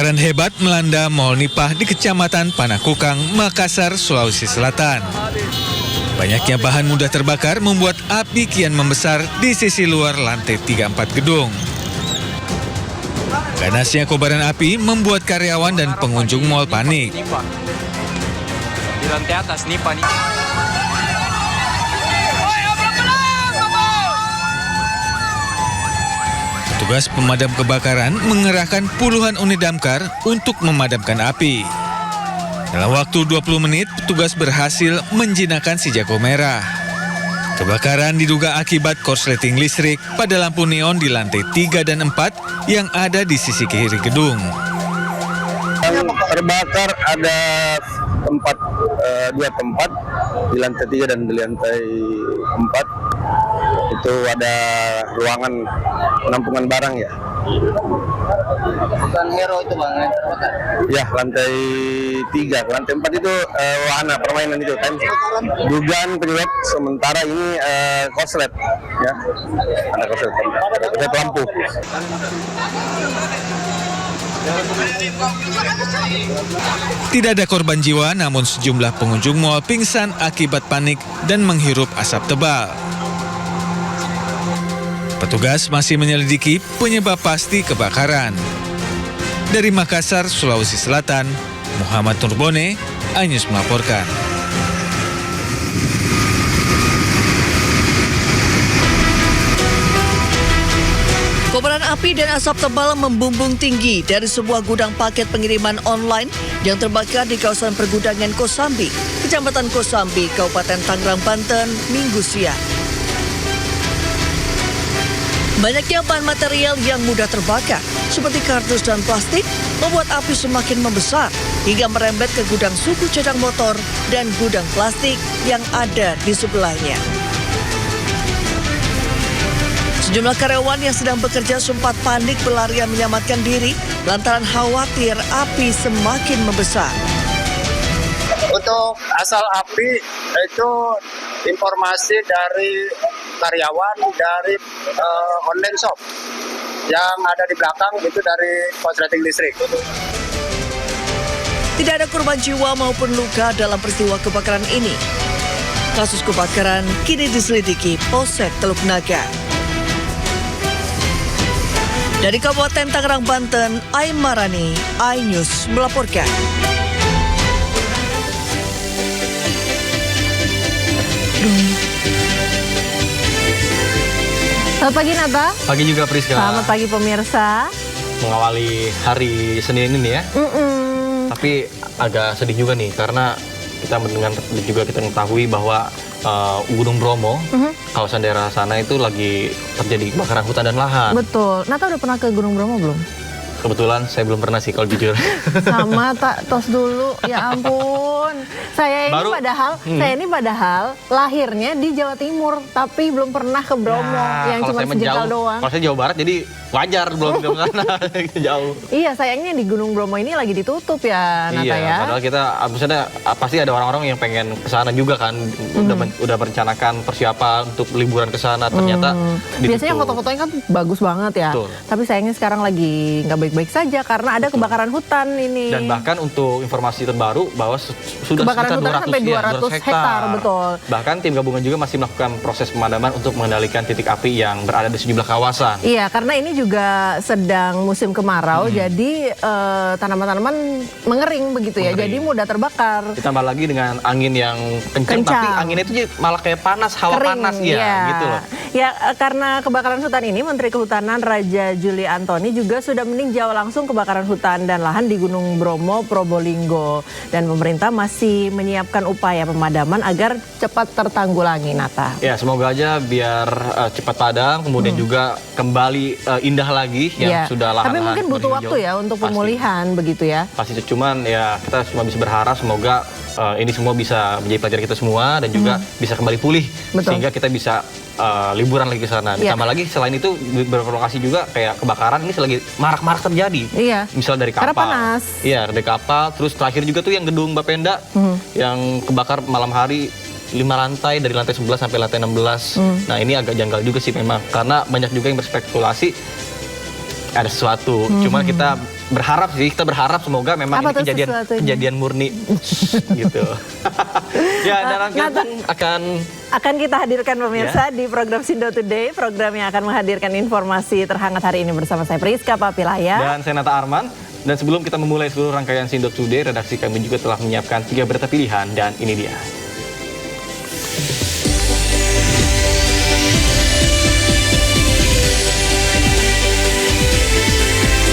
Kebakaran hebat melanda Mall Nipah di Kecamatan Panakukang, Makassar, Sulawesi Selatan. Banyaknya bahan mudah terbakar membuat api kian membesar di sisi luar lantai 3-4 gedung. Ganasnya kobaran api membuat karyawan dan pengunjung mal panik. Di lantai atas Nipah nih. Petugas pemadam kebakaran mengerahkan puluhan unit damkar untuk memadamkan api. Dalam waktu 20 menit, petugas berhasil menjinakkan si jago merah. Kebakaran diduga akibat korsleting listrik pada lampu neon di lantai 3 dan 4 yang ada di sisi kiri gedung. Terbakar ada dua tempat di lantai 3 dan di lantai 4. Itu ada ruangan penampungan barang ya. Bukan Hero itu bang, yang terbakar? Ya, lantai 3. Lantai 4 itu wahana permainan itu kan. Dugaan penyebab sementara ini korslet ya. Ada korslet lampu. Tidak ada korban jiwa, namun sejumlah pengunjung mal pingsan akibat panik dan menghirup asap tebal. Petugas masih menyelidiki penyebab pasti kebakaran. Dari Makassar, Sulawesi Selatan, Muhammad Nurbone, iNews melaporkan. Kobaran api dan asap tebal membumbung tinggi dari sebuah gudang paket pengiriman online yang terbakar di kawasan pergudangan Kosambi, Kecamatan Kosambi, Kabupaten Tangerang, Banten, Minggu siang. Banyaknya bahan material yang mudah terbakar, seperti kardus dan plastik, membuat api semakin membesar hingga merembet ke gudang suku cadang motor dan gudang plastik yang ada di sebelahnya. Sejumlah karyawan yang sedang bekerja sempat panik berlarian menyelamatkan diri lantaran khawatir api semakin membesar. Untuk asal api itu informasi dari karyawan dari online shop yang ada di belakang itu dari korsleting listrik. Tidak ada korban jiwa maupun luka dalam peristiwa kebakaran ini. Kasus kebakaran kini diselidiki Polsek Teluk Naga. Dari Kabupaten Tangerang, Banten, Aimarani, iNews melaporkan. Selamat pagi Nata. Pagi juga Priska. Selamat pagi pemirsa. Mengawali hari Senin ini ya. Tapi agak sedih juga nih karena kita mendengar juga kita mengetahui bahwa Gunung Bromo, kawasan daerah sana itu lagi terjadi kebakaran hutan dan lahan. Betul. Nata udah pernah ke Gunung Bromo belum? Kebetulan saya belum pernah sih kalau jujur. Sama tak tos dulu. Ya ampun. Saya ini padahal lahirnya di Jawa Timur, tapi belum pernah ke Bromo, yang cuma sejengkal doang. Kalau saya Jawa Barat jadi wajar belum ke sana jauh. Iya, sayangnya di Gunung Bromo ini lagi ditutup ya, Nata ya. Padahal kita pasti ada orang-orang yang pengen ke sana juga kan, udah merencanakan persiapan untuk liburan ke sana, ternyata ditutup. Biasanya foto-fotonya kan bagus banget ya. Betul. Tapi sayangnya sekarang lagi nggak baik-baik saja karena ada kebakaran hutan ini. Dan bahkan untuk informasi terbaru bahwa sudah kebakaran hutan sampai 200 hektar, betul. Bahkan tim gabungan juga masih melakukan proses pemadaman untuk mengendalikan titik api yang berada di sejumlah kawasan. Iya, karena ini juga sedang musim kemarau, jadi tanaman-tanaman mengering begitu ya, jadi mudah terbakar. Ditambah lagi dengan angin yang kencang. Tapi anginnya itu malah kayak panas, hawa kering, panas ya, gitu loh. Ya, karena kebakaran hutan ini, Menteri Kehutanan Raja Juli Antoni juga sudah meninjau langsung kebakaran hutan dan lahan di Gunung Bromo, Probolinggo. Dan pemerintah masih menyiapkan upaya pemadaman agar cepat tertanggulangi, Nata. Ya, semoga aja biar cepat padam, kemudian juga kembali indah lagi yang sudah lahan-lahan. Tapi mungkin butuh waktu ya untuk pemulihan begitu ya. Pasti, cuman ya kita cuma bisa berharap semoga ini semua bisa menjadi pelajaran kita semua dan juga bisa kembali pulih. Betul. Sehingga kita bisa liburan lagi ke sana. Ditambah lagi selain itu beberapa lokasi juga kayak kebakaran ini lagi marak-marak terjadi. Iya. Misalnya dari kapal. Karena panas. Iya, dari kapal. Terus terakhir juga tuh yang gedung Bapenda yang kebakar malam hari 5 lantai dari lantai 11 sampai lantai 16. Nah, ini agak janggal juga sih memang karena banyak juga yang berspekulasi ada sesuatu. Cuman kita berharap sih, kita berharap semoga memang Apa ini tuh sesuatunya? kejadian murni gitu. Ya, dan nanti Akan kita hadirkan pemirsa di program Sindo Today, program yang akan menghadirkan informasi terhangat hari ini bersama saya Priska Papilaya. dan saya Nata Arman. Dan sebelum kita memulai seluruh rangkaian Sindo Today, redaksi kami juga telah menyiapkan 3 berita pilihan dan ini dia.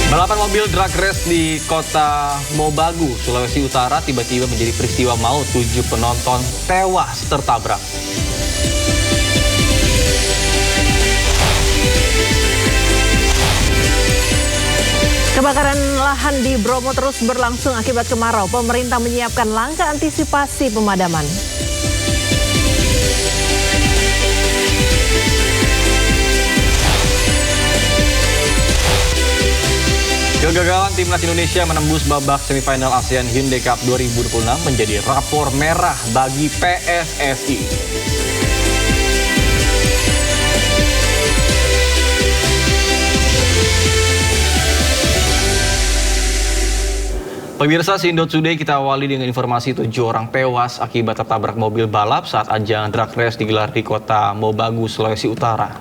Balapan mobil drag race di kota Mobagu, Sulawesi Utara tiba-tiba menjadi peristiwa maut. 7 penonton tewas tertabrak. Kebakaran lahan di Bromo terus berlangsung akibat kemarau. Pemerintah menyiapkan langkah antisipasi pemadaman. Kegagalan timnas Indonesia menembus babak semifinal ASEAN Hyundai Cup 2026 menjadi rapor merah bagi PSSI. Pemirsa Sindo Today, kita awali dengan informasi 7 orang tewas akibat tertabrak mobil balap saat ajang drag race digelar di kota Mobagu, Sulawesi Utara.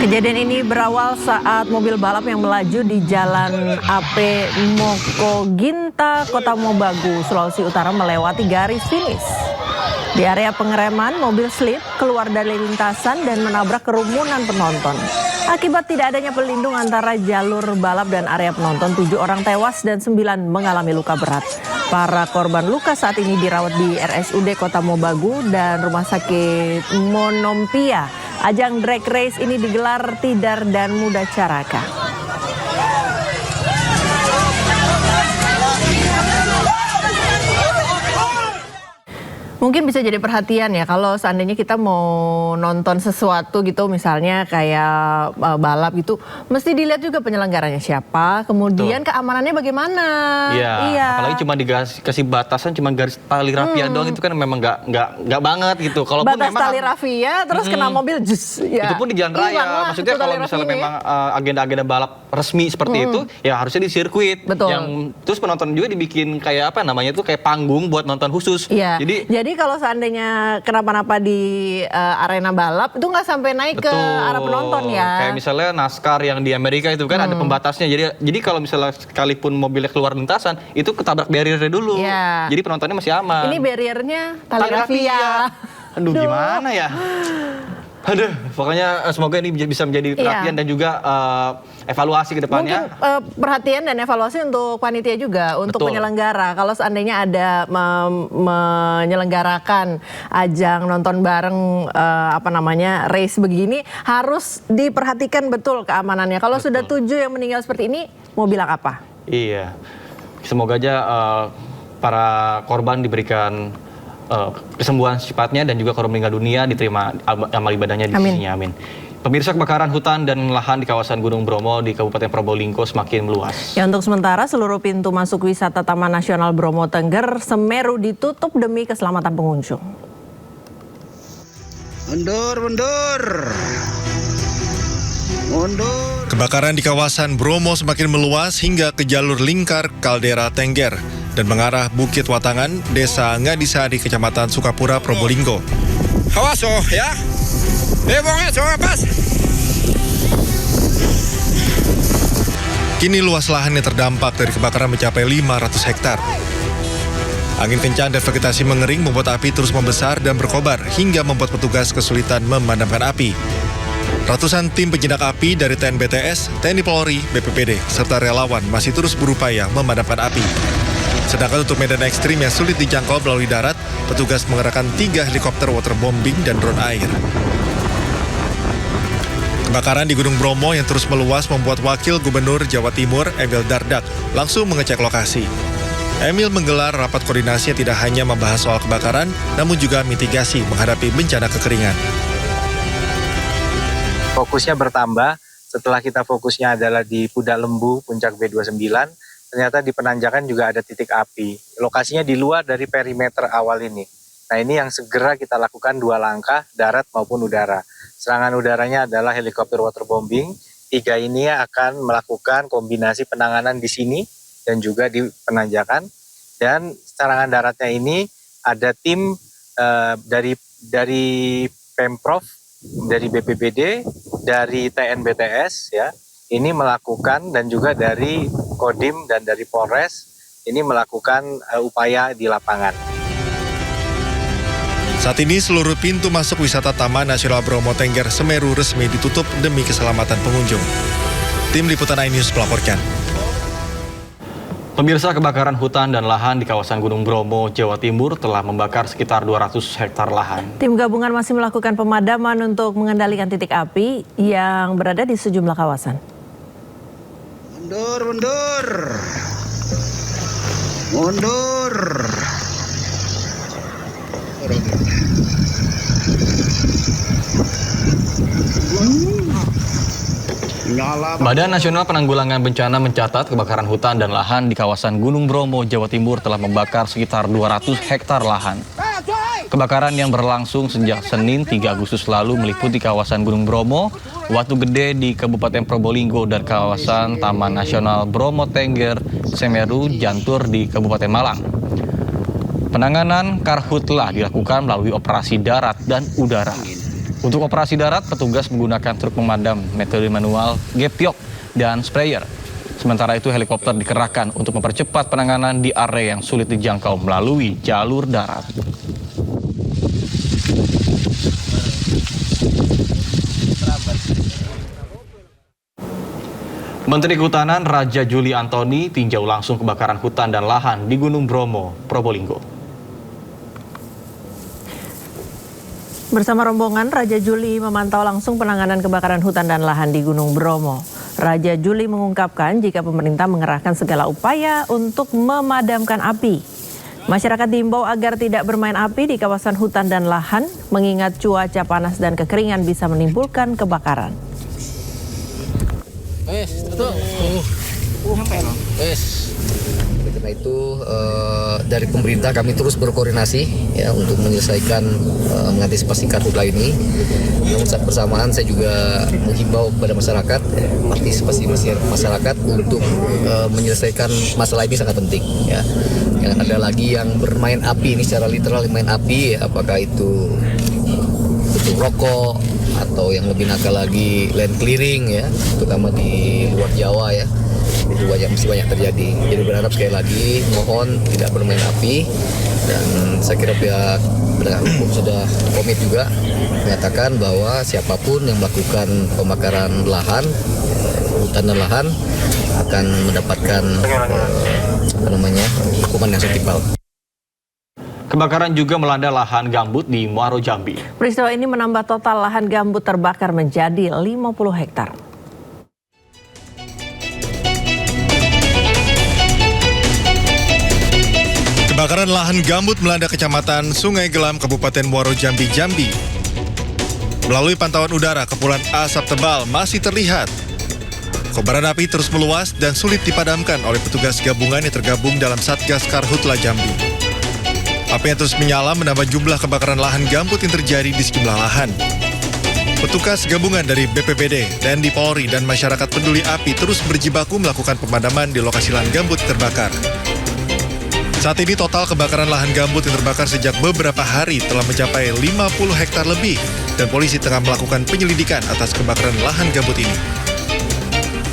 Kejadian ini berawal saat mobil balap yang melaju di Jalan AP Mokoginta, Kota Mobagu, Sulawesi Utara melewati garis finish. Di area pengereman, mobil slip keluar dari lintasan dan menabrak kerumunan penonton. Akibat tidak adanya pelindung antara jalur balap dan area penonton, 7 orang tewas dan 9 mengalami luka berat. Para korban luka saat ini dirawat di RSUD Kota Mobagu dan Rumah Sakit Monompia. Ajang drag race ini digelar Tidar dan Muda Caraka. Mungkin bisa jadi perhatian ya kalau seandainya kita mau nonton sesuatu gitu, misalnya kayak balap gitu, mesti dilihat juga penyelenggaranya siapa, kemudian keamanannya bagaimana. Iya. Apalagi cuma dikasih batasan cuma garis tali rafia doang, itu kan memang nggak banget gitu. Kalaupun Batas memang tali rafia terus kena mobil jus. Ya. itu pun di jalan raya. Hilang lah Maksudnya itu kalau tali misalnya rafia. memang agenda-agenda balap resmi seperti itu, ya harusnya di sirkuit. Betul. Yang terus penonton juga dibikin kayak apa namanya tuh, kayak panggung buat nonton khusus. Iya. Jadi Kalau seandainya kenapa-napa di arena balap itu nggak sampai naik ke arah penonton ya. Kayak misalnya NASCAR yang di Amerika itu kan ada pembatasnya. Jadi kalau misalnya sekalipun mobilnya keluar lintasan, itu ketabrak barriernya dulu. Iya. Jadi penontonnya masih aman. Ini barriernya tali rafia. Aduh, gimana ya? Aduh, pokoknya semoga ini bisa menjadi perhatian dan juga evaluasi ke depannya. Mungkin perhatian dan evaluasi untuk panitia juga, untuk Betul. penyelenggara. Kalau seandainya ada menyelenggarakan ajang nonton bareng race begini, harus diperhatikan betul keamanannya. Kalau sudah 7 yang meninggal seperti ini, mau bilang apa? Iya. Semoga aja para korban diberikan kesembuhan secepatnya dan juga korban meninggal dunia diterima amal ibadahnya di sisinya. Amin. Pemirsa, kebakaran hutan dan lahan di kawasan Gunung Bromo di Kabupaten Probolinggo semakin meluas. Ya, untuk sementara seluruh pintu masuk wisata Taman Nasional Bromo Tengger Semeru ditutup demi keselamatan pengunjung. Mundur. Kebakaran di kawasan Bromo semakin meluas hingga ke jalur lingkar Kaldera Tengger dan mengarah Bukit Watangan, Desa Ngadisari, Kecamatan Sukapura, Probolinggo. Awas ya. Pas. Kini luas lahan yang terdampak dari kebakaran mencapai 500 hektar. Angin kencang dan vegetasi mengering membuat api terus membesar dan berkobar hingga membuat petugas kesulitan memadamkan api. Ratusan tim penjinak api dari TNBTS, TNI Polri, BPBD, serta relawan masih terus berupaya memadamkan api. Sedangkan untuk medan ekstrim yang sulit dijangkau melalui darat, petugas mengerahkan 3 helikopter waterbombing dan drone air. Kebakaran di Gunung Bromo yang terus meluas membuat Wakil Gubernur Jawa Timur, Emil Dardak, langsung mengecek lokasi. Emil menggelar rapat koordinasi yang tidak hanya membahas soal kebakaran, namun juga mitigasi menghadapi bencana kekeringan. Fokusnya bertambah setelah kita fokusnya adalah di Pudak Lembu, Puncak B29, ternyata di penanjakan juga ada titik api. Lokasinya di luar dari perimeter awal ini. Nah, ini yang segera kita lakukan 2 langkah, darat maupun udara. serangan udaranya adalah helikopter waterbombing. 3 ini akan melakukan kombinasi penanganan di sini dan juga di penanjakan. Dan serangan daratnya ini ada tim dari Pemprov, dari BPBD, dari TNBTS ya. Ini melakukan dan juga dari Kodim dan dari Polres ini melakukan upaya di lapangan. Saat ini seluruh pintu masuk wisata Taman Nasional Bromo Tengger Semeru resmi ditutup demi keselamatan pengunjung. Tim Liputan iNews melaporkan. Pemirsa, kebakaran hutan dan lahan di kawasan Gunung Bromo, Jawa Timur telah membakar sekitar 200 hektar lahan. Tim gabungan masih melakukan pemadaman untuk mengendalikan titik api yang berada di sejumlah kawasan. Mundur. Badan Nasional Penanggulangan Bencana mencatat kebakaran hutan dan lahan di kawasan Gunung Bromo, Jawa Timur telah membakar sekitar 200 hektar lahan. Kebakaran yang berlangsung sejak Senin 3 Agustus lalu meliputi kawasan Gunung Bromo, Watu Gede di Kabupaten Probolinggo, dan kawasan Taman Nasional Bromo Tengger Semeru Jantur di Kabupaten Malang. Penanganan karhutlah dilakukan melalui operasi darat dan udara. Untuk operasi darat, petugas menggunakan truk pemadam metode manual, gepiok, dan sprayer. Sementara itu helikopter dikerahkan untuk mempercepat penanganan di area yang sulit dijangkau melalui jalur darat. Menteri Kehutanan Raja Juli Antoni tinjau langsung kebakaran hutan dan lahan di Gunung Bromo, Probolinggo. Bersama rombongan, Raja Juli memantau langsung penanganan kebakaran hutan dan lahan di Gunung Bromo. Raja Juli mengungkapkan jika pemerintah mengerahkan segala upaya untuk memadamkan api. Masyarakat diimbau agar tidak bermain api di kawasan hutan dan lahan, mengingat cuaca panas dan kekeringan bisa menimbulkan kebakaran. Karena itu dari pemerintah kami terus berkoordinasi ya untuk menyelesaikan mengantisipasi karhutla ini. Namun saat bersamaan saya juga menghimbau kepada masyarakat, partisipasi masyarakat untuk menyelesaikan masalah ini sangat penting ya. Jangan ada lagi yang bermain api ini secara literal, main api ya, apakah itu rokok atau yang lebih nakal lagi land clearing ya, terutama di luar Jawa ya. Itu masih banyak terjadi. Jadi berharap sekali lagi mohon tidak bermain api, dan saya kira pihak penegak hukum sudah komit juga menyatakan bahwa siapapun yang melakukan pembakaran lahan, hutan dan lahan akan mendapatkan hukuman yang setimpal. Kebakaran juga melanda lahan gambut di Muaro Jambi. Peristiwa ini menambah total lahan gambut terbakar menjadi 50 hektar. Kebakaran lahan gambut melanda Kecamatan Sungai Gelam, Kabupaten Muaro Jambi, Jambi. Melalui pantauan udara, kepulan asap tebal masih terlihat. Kobaran api terus meluas dan sulit dipadamkan oleh petugas gabungan yang tergabung dalam Satgas Karhutla Jambi. Api yang terus menyala menambah jumlah kebakaran lahan gambut yang terjadi di sejumlah lahan. Petugas gabungan dari BPBD, TNI Polri, dan masyarakat peduli api terus berjibaku melakukan pemadaman di lokasi lahan gambut terbakar. Saat ini total kebakaran lahan gambut yang terbakar sejak beberapa hari telah mencapai 50 hektar lebih, dan polisi tengah melakukan penyelidikan atas kebakaran lahan gambut ini.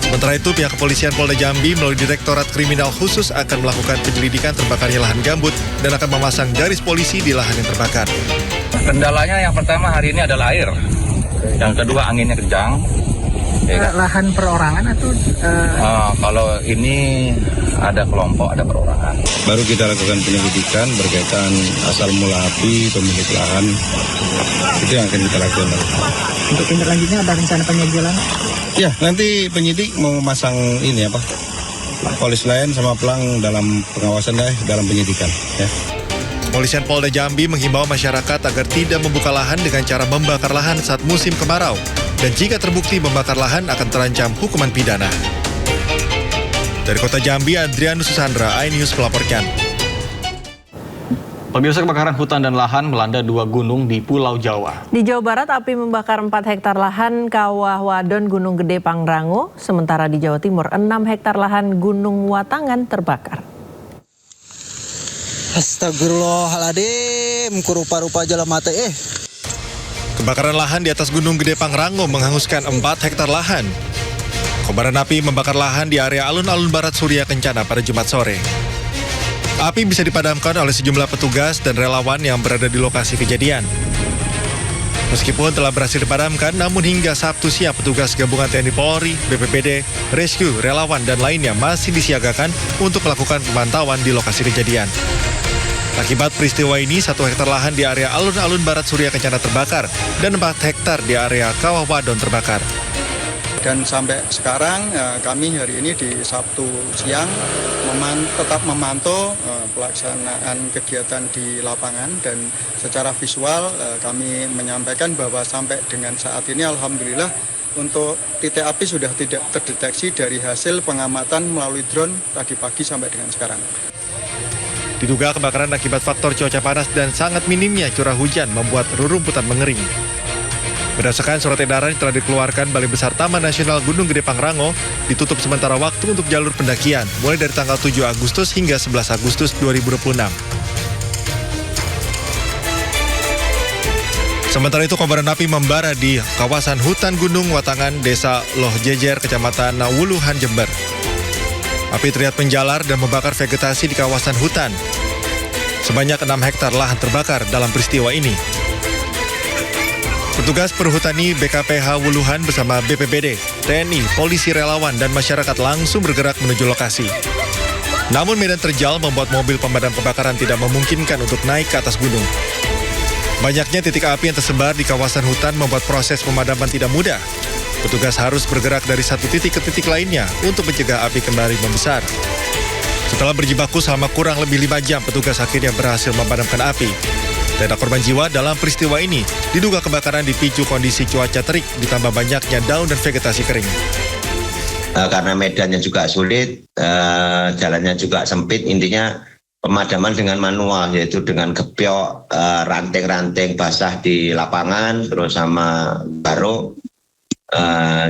Sementara itu, pihak kepolisian Polda Jambi melalui Direktorat Kriminal Khusus akan melakukan penyelidikan terbakarnya lahan gambut dan akan memasang garis polisi di lahan yang terbakar. Kendalanya yang pertama hari ini adalah air, yang kedua anginnya kencang. Lahan perorangan atau? Kalau ini ada kelompok, ada perorangan. Baru kita lakukan penyelidikan berkaitan asal mula api, pemilik lahan, itu yang akan kita lakukan. Untuk tindak lanjutnya ada rencana penyegelan? Ya, nanti penyidik mau memasang ini polis lain sama pelang dalam pengawasan dalam penyidikan. Ya. Kepolisian Polda Jambi menghimbau masyarakat agar tidak membuka lahan dengan cara membakar lahan saat musim kemarau. Dan jika terbukti membakar lahan akan terancam hukuman pidana. Dari Kota Jambi, Adrianus Susandra, iNews melaporkan. Pemirsa, kebakaran hutan dan lahan melanda 2 gunung di Pulau Jawa. Di Jawa Barat, api membakar 4 hektar lahan Kawah Wadon Gunung Gede Pangrango. Sementara di Jawa Timur, 6 hektar lahan Gunung Watangan terbakar. Astagfirullahaladzim, kurupa-rupa jalan mata Kebakaran lahan di atas Gunung Gede Pangrango menghanguskan 4 hektar lahan. Kobaran api membakar lahan di area alun-alun Barat Surya Kencana pada Jumat sore. Api bisa dipadamkan oleh sejumlah petugas dan relawan yang berada di lokasi kejadian. Meskipun telah berhasil dipadamkan, namun hingga Sabtu siang petugas gabungan TNI Polri, BPBD, Rescue, relawan, dan lainnya masih disiagakan untuk melakukan pemantauan di lokasi kejadian. Akibat peristiwa ini, 1 hektar lahan di area alun-alun Barat Surya Kencana terbakar dan 4 hektar di area Kawah Wadon terbakar. Dan sampai sekarang kami hari ini di Sabtu siang tetap memantau pelaksanaan kegiatan di lapangan, dan secara visual kami menyampaikan bahwa sampai dengan saat ini alhamdulillah untuk titik api sudah tidak terdeteksi dari hasil pengamatan melalui drone tadi pagi sampai dengan sekarang. Diduga kebakaran akibat faktor cuaca panas dan sangat minimnya curah hujan membuat rerumputan mengering. Berdasarkan surat edaran yang telah dikeluarkan Balai Besar Taman Nasional Gunung Gede Pangrango, ditutup sementara waktu untuk jalur pendakian, mulai dari tanggal 7 Agustus hingga 11 Agustus 2026. Sementara itu, kobaran api membara di kawasan hutan Gunung Watangan, Desa Loh Jejer, Kecamatan Wuluhan, Jember. Api terlihat menjalar dan membakar vegetasi di kawasan hutan. Sebanyak 6 hektar lahan terbakar dalam peristiwa ini. Petugas perhutani BKPH Wuluhan bersama BPBD, TNI, polisi, relawan, dan masyarakat langsung bergerak menuju lokasi. Namun medan terjal membuat mobil pemadam kebakaran tidak memungkinkan untuk naik ke atas gunung. Banyaknya titik api yang tersebar di kawasan hutan membuat proses pemadaman tidak mudah. Petugas harus bergerak dari satu titik ke titik lainnya untuk mencegah api kembali membesar. Setelah berjibaku selama kurang lebih 5 jam, petugas akhirnya berhasil memadamkan api. Tidak ada korban jiwa dalam peristiwa ini. Diduga kebakaran dipicu kondisi cuaca terik ditambah banyaknya daun dan vegetasi kering. Karena medannya juga sulit, jalannya juga sempit, intinya pemadaman dengan manual, yaitu dengan gebyok, ranting-ranting basah di lapangan, terus sama baro,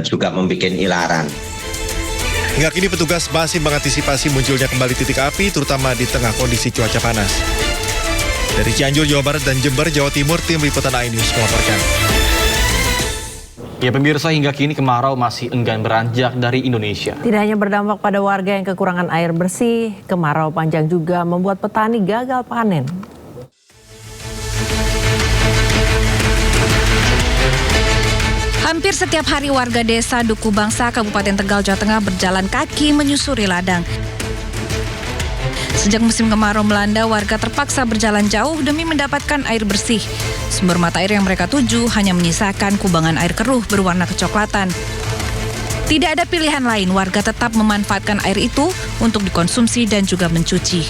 juga membuat ilaran. Hingga kini petugas masih mengantisipasi munculnya kembali titik api, terutama di tengah kondisi cuaca panas. Dari Cianjur, Jawa Barat, dan Jember, Jawa Timur, tim liputan iNews melaporkan. Ya pemirsa, hingga kini kemarau masih enggan beranjak dari Indonesia. Tidak hanya berdampak pada warga yang kekurangan air bersih, kemarau panjang juga membuat petani gagal panen. Hampir setiap hari warga desa Duku Bangsa, Kabupaten Tegal, Jawa Tengah berjalan kaki menyusuri ladang. Sejak musim kemarau melanda, warga terpaksa berjalan jauh demi mendapatkan air bersih. Sumber mata air yang mereka tuju hanya menyisakan kubangan air keruh berwarna kecoklatan. Tidak ada pilihan lain, warga tetap memanfaatkan air itu untuk dikonsumsi dan juga mencuci.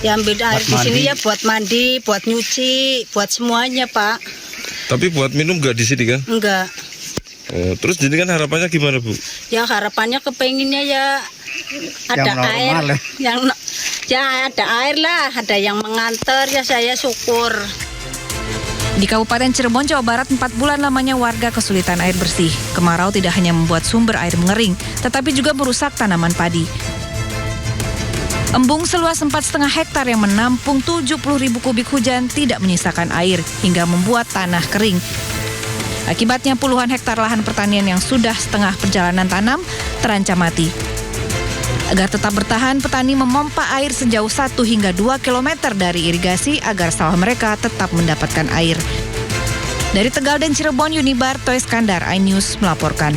Diambil air di sini ya buat mandi, buat nyuci, buat semuanya, Pak. Tapi buat minum nggak di sini kan? Enggak. Oh, terus jadi kan harapannya gimana, Bu? Ya harapannya kepenginnya ya ada air, ya ada air lah, ada yang mengantar, ya saya syukur. Di Kabupaten Cirebon, Jawa Barat, 4 bulan lamanya warga kesulitan air bersih. Kemarau tidak hanya membuat sumber air mengering, tetapi juga merusak tanaman padi. Embung seluas 4,5 hektar yang menampung 70.000 kubik hujan tidak menyisakan air hingga membuat tanah kering. Akibatnya puluhan hektar lahan pertanian yang sudah setengah perjalanan tanam terancam mati. Agar tetap bertahan, petani memompa air sejauh 1 hingga 2 km dari irigasi agar sawah mereka tetap mendapatkan air. Dari Tegal dan Cirebon, Yunibarto Iskandar, iNews melaporkan.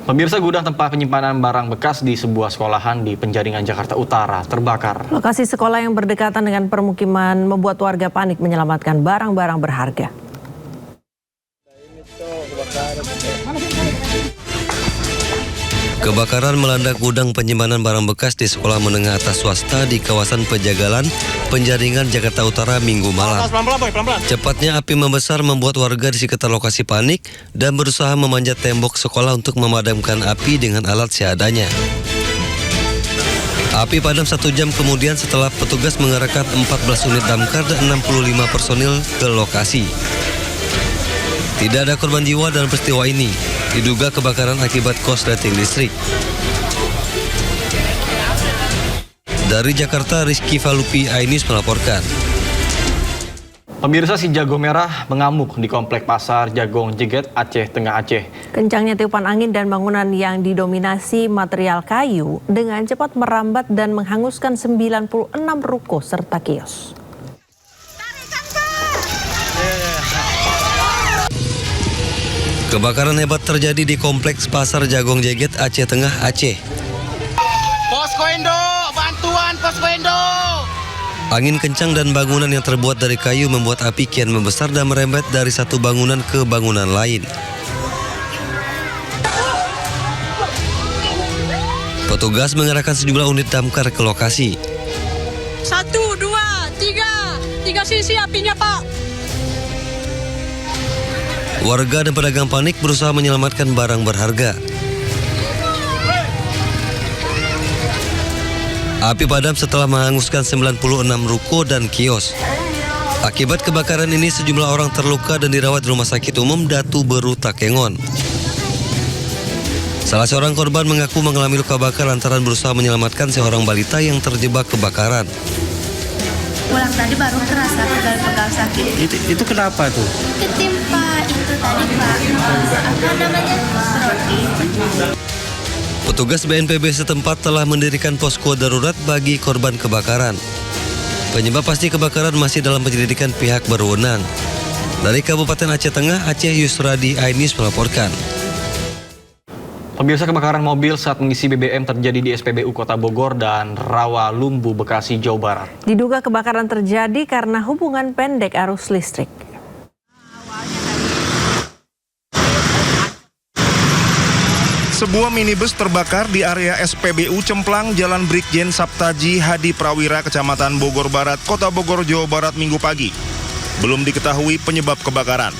Pemirsa, gudang tempat penyimpanan barang bekas di sebuah sekolahan di Penjaringan, Jakarta Utara terbakar. Lokasi sekolah yang berdekatan dengan permukiman membuat warga panik menyelamatkan barang-barang berharga. Kebakaran melanda gudang penyimpanan barang bekas di sekolah menengah atas swasta di kawasan Pejagalan, Penjaringan, Jakarta Utara Minggu malam. Cepatnya api membesar membuat warga di sekitar lokasi panik dan berusaha memanjat tembok sekolah untuk memadamkan api dengan alat seadanya. Api padam 1 jam kemudian setelah petugas mengerahkan 14 unit damkar dan 65 personil ke lokasi. Tidak ada korban jiwa dalam peristiwa ini. Diduga kebakaran akibat korsleting listrik. Dari Jakarta, Rizky Falupi, iNews melaporkan. Pemirsa, si jago merah mengamuk di komplek pasar Jagong Jeget, Aceh Tengah Aceh. Kencangnya tiupan angin dan bangunan yang didominasi material kayu dengan cepat merambat dan menghanguskan 96 ruko serta kios. Kebakaran hebat terjadi di kompleks pasar Jagong Jeget, Aceh Tengah Aceh. Posko Indo, bantuan Posko Indo. Angin kencang dan bangunan yang terbuat dari kayu membuat api kian membesar dan merembet dari satu bangunan ke bangunan lain. Petugas mengerahkan sejumlah unit damkar ke lokasi. 1, 2, 3 sisi apinya, Pak. Warga dan pedagang panik berusaha menyelamatkan barang berharga. Api padam setelah menghanguskan 96 ruko dan kios. Akibat kebakaran ini sejumlah orang terluka dan dirawat di Rumah Sakit Umum Datu Beru Takengon. Salah seorang korban mengaku mengalami luka bakar lantaran berusaha menyelamatkan seorang balita yang terjebak kebakaran. Pulang tadi baru kerasa pegal-pegal sakit. Itu kenapa tuh? Ketimpa itu tadi Pak, apa namanya, roti. Petugas BNPB setempat telah mendirikan posko darurat bagi korban kebakaran. Penyebab pasti kebakaran masih dalam penyelidikan pihak berwenang. Dari Kabupaten Aceh Tengah, Aceh, Yusradi, iNews melaporkan. Pemirsa, kebakaran mobil saat mengisi BBM terjadi di SPBU Kota Bogor dan Rawalumbu, Bekasi, Jawa Barat. Diduga kebakaran terjadi karena hubungan pendek arus listrik. Sebuah minibus terbakar di area SPBU Cemplang, Jalan Brigjen Saptaji Hadi Prawira, Kecamatan Bogor Barat, Kota Bogor, Jawa Barat, Minggu pagi. Belum diketahui penyebab kebakaran.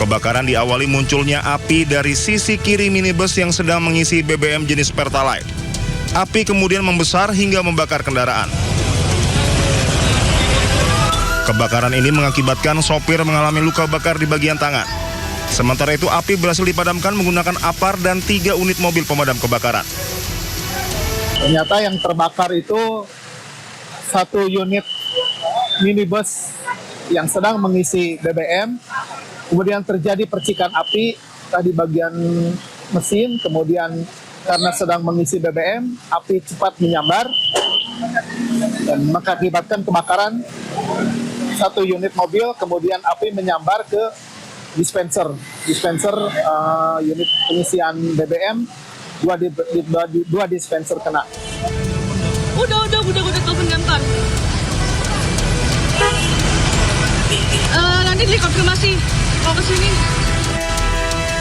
Kebakaran diawali munculnya api dari sisi kiri minibus yang sedang mengisi BBM jenis Pertalite. Api kemudian membesar hingga membakar kendaraan. Kebakaran ini mengakibatkan sopir mengalami luka bakar di bagian tangan. Sementara itu api berhasil dipadamkan menggunakan APAR dan 3 unit mobil pemadam kebakaran. Ternyata yang terbakar itu 1 unit minibus yang sedang mengisi BBM. Kemudian terjadi percikan api di bagian mesin, kemudian karena sedang mengisi BBM, api cepat menyambar dan mengakibatkan kebakaran 1 unit mobil, kemudian api menyambar ke dispenser unit pengisian BBM, 2 dispenser kena. Udah telepon damkar. Nanti dikonfirmasi kalau ke sini.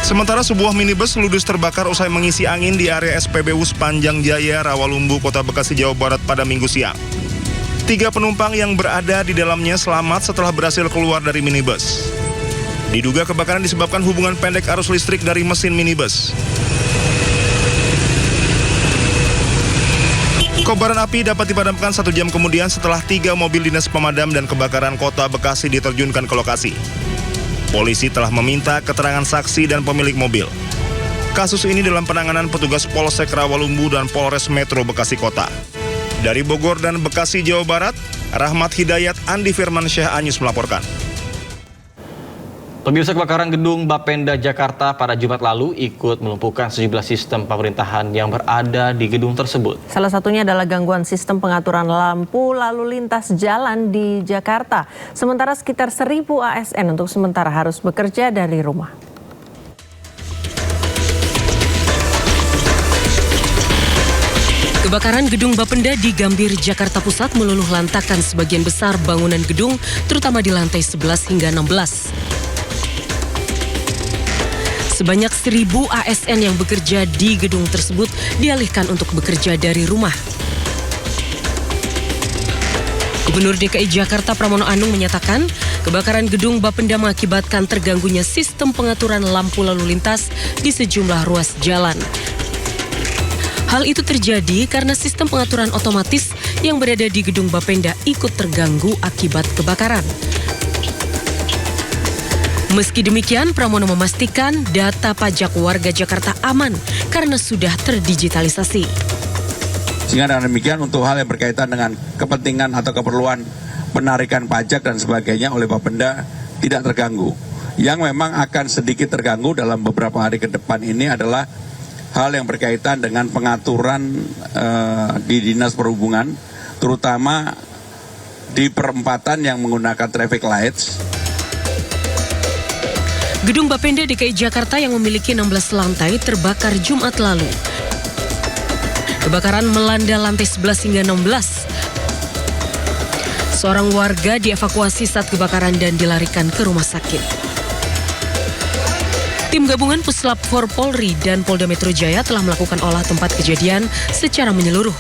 Sementara sebuah minibus ludes terbakar usai mengisi angin di area SPBU Sepanjang Jaya, Rawalumbu, Kota Bekasi, Jawa Barat pada Minggu siang. 3 penumpang yang berada di dalamnya selamat setelah berhasil keluar dari minibus. Diduga kebakaran disebabkan hubungan pendek arus listrik dari mesin minibus. Kobaran api dapat dipadamkan 1 jam kemudian setelah 3 mobil dinas pemadam dan kebakaran Kota Bekasi diterjunkan ke lokasi. Polisi telah meminta keterangan saksi dan pemilik mobil. Kasus ini dalam penanganan petugas Polsek Rawalumbu dan Polres Metro Bekasi Kota. Dari Bogor dan Bekasi, Jawa Barat, Rahmat Hidayat, Andi Firmansyah, iNews melaporkan. Pemirsa, kebakaran gedung Bapenda Jakarta pada Jumat lalu ikut melumpuhkan sejumlah sistem pemerintahan yang berada di gedung tersebut. Salah satunya adalah gangguan sistem pengaturan lampu lalu lintas jalan di Jakarta. Sementara sekitar 1.000 ASN untuk sementara harus bekerja dari rumah. Kebakaran gedung Bapenda di Gambir, Jakarta Pusat meluluh lantakan sebagian besar bangunan gedung, terutama di lantai 11 hingga 16. Sebanyak 1.000 ASN yang bekerja di gedung tersebut dialihkan untuk bekerja dari rumah. Gubernur DKI Jakarta Pramono Anung menyatakan kebakaran gedung Bapenda mengakibatkan terganggunya sistem pengaturan lampu lalu lintas di sejumlah ruas jalan. Hal itu terjadi karena sistem pengaturan otomatis yang berada di gedung Bapenda ikut terganggu akibat kebakaran. Meski demikian, Pramono memastikan data pajak warga Jakarta aman karena sudah terdigitalisasi. Sehingga dengan demikian untuk hal yang berkaitan dengan kepentingan atau keperluan penarikan pajak dan sebagainya oleh Bapenda tidak terganggu. Yang memang akan sedikit terganggu dalam beberapa hari ke depan ini adalah hal yang berkaitan dengan pengaturan di Dinas Perhubungan, terutama di perempatan yang menggunakan traffic lights. Gedung Bapenda DKI Jakarta yang memiliki 16 lantai terbakar Jumat lalu. Kebakaran melanda lantai 11 hingga 16. Seorang warga dievakuasi saat kebakaran dan dilarikan ke rumah sakit. Tim gabungan Puslap 4 Polri dan Polda Metro Jaya telah melakukan olah tempat kejadian secara menyeluruh.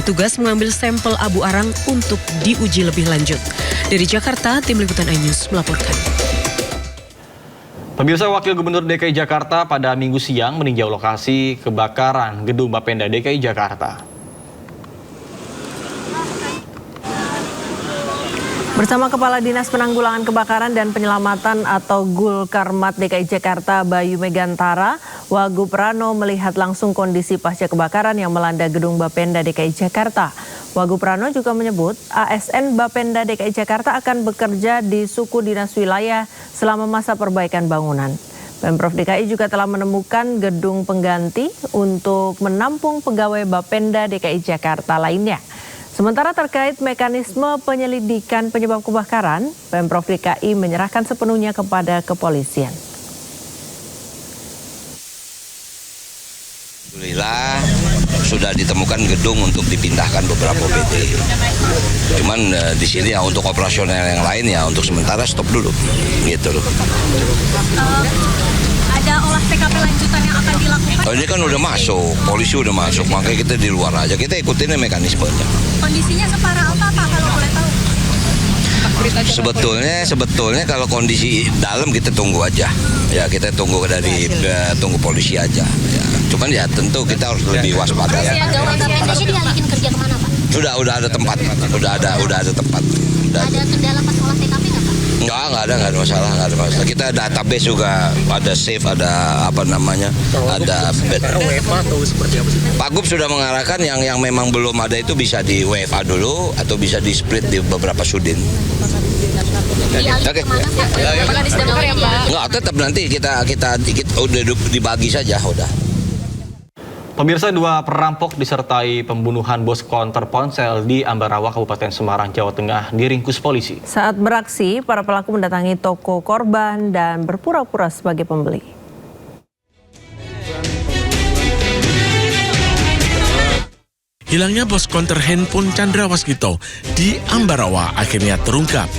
Petugas mengambil sampel abu arang untuk diuji lebih lanjut. Dari Jakarta, Tim Liputan iNews melaporkan. Pemirsa, Wakil Gubernur DKI Jakarta pada Minggu siang meninjau lokasi kebakaran gedung Bapenda DKI Jakarta. Bersama Kepala Dinas Penanggulangan Kebakaran dan Penyelamatan atau Gulkarmat DKI Jakarta Bayu Megantara, Wagub Rano melihat langsung kondisi pasca kebakaran yang melanda gedung Bapenda DKI Jakarta. Wagub Rano juga menyebut ASN Bapenda DKI Jakarta akan bekerja di suku dinas wilayah selama masa perbaikan bangunan. Pemprov DKI juga telah menemukan gedung pengganti untuk menampung pegawai Bapenda DKI Jakarta lainnya. Sementara terkait mekanisme penyelidikan penyebab kebakaran, Pemprov DKI menyerahkan sepenuhnya kepada kepolisian. Alhamdulillah sudah ditemukan gedung untuk dipindahkan beberapa PT. Cuman di sini ya untuk operasional yang lain ya untuk sementara stop dulu, gitu loh. Ada olah TKP lanjutan yang akan dilakukan? Oh, ini kan udah masuk, polisi udah masuk, makanya kita di luar aja, kita ikutin mekanismenya. Kondisinya separah apa Pak kalau boleh tahu? Sebetulnya kalau kondisi dalam kita tunggu aja, ya kita tunggu tunggu polisi aja. Ya. Cuman ya tentu kita harus lebih waspada. Ini dialihin kerja kemana Pak? Udah ada tempat, udah ada tempat. Ada kendala pas olah TKP nggak Pak? Nggak ada masalah. Kita database juga ada save, ada apa namanya, ada WFA atau seperti apa sih? Pak Gub sudah mengarahkan yang memang belum ada itu bisa di WFA dulu atau bisa di split di beberapa sudin. Oke. Nggak, tetap nanti kita udah dibagi saja udah. Pemirsa, 2 perampok disertai pembunuhan bos konter ponsel di Ambarawa, Kabupaten Semarang, Jawa Tengah diringkus polisi. Saat beraksi, para pelaku mendatangi toko korban dan berpura-pura sebagai pembeli. Hilangnya bos konter handphone Chandra Waskito di Ambarawa akhirnya terungkap.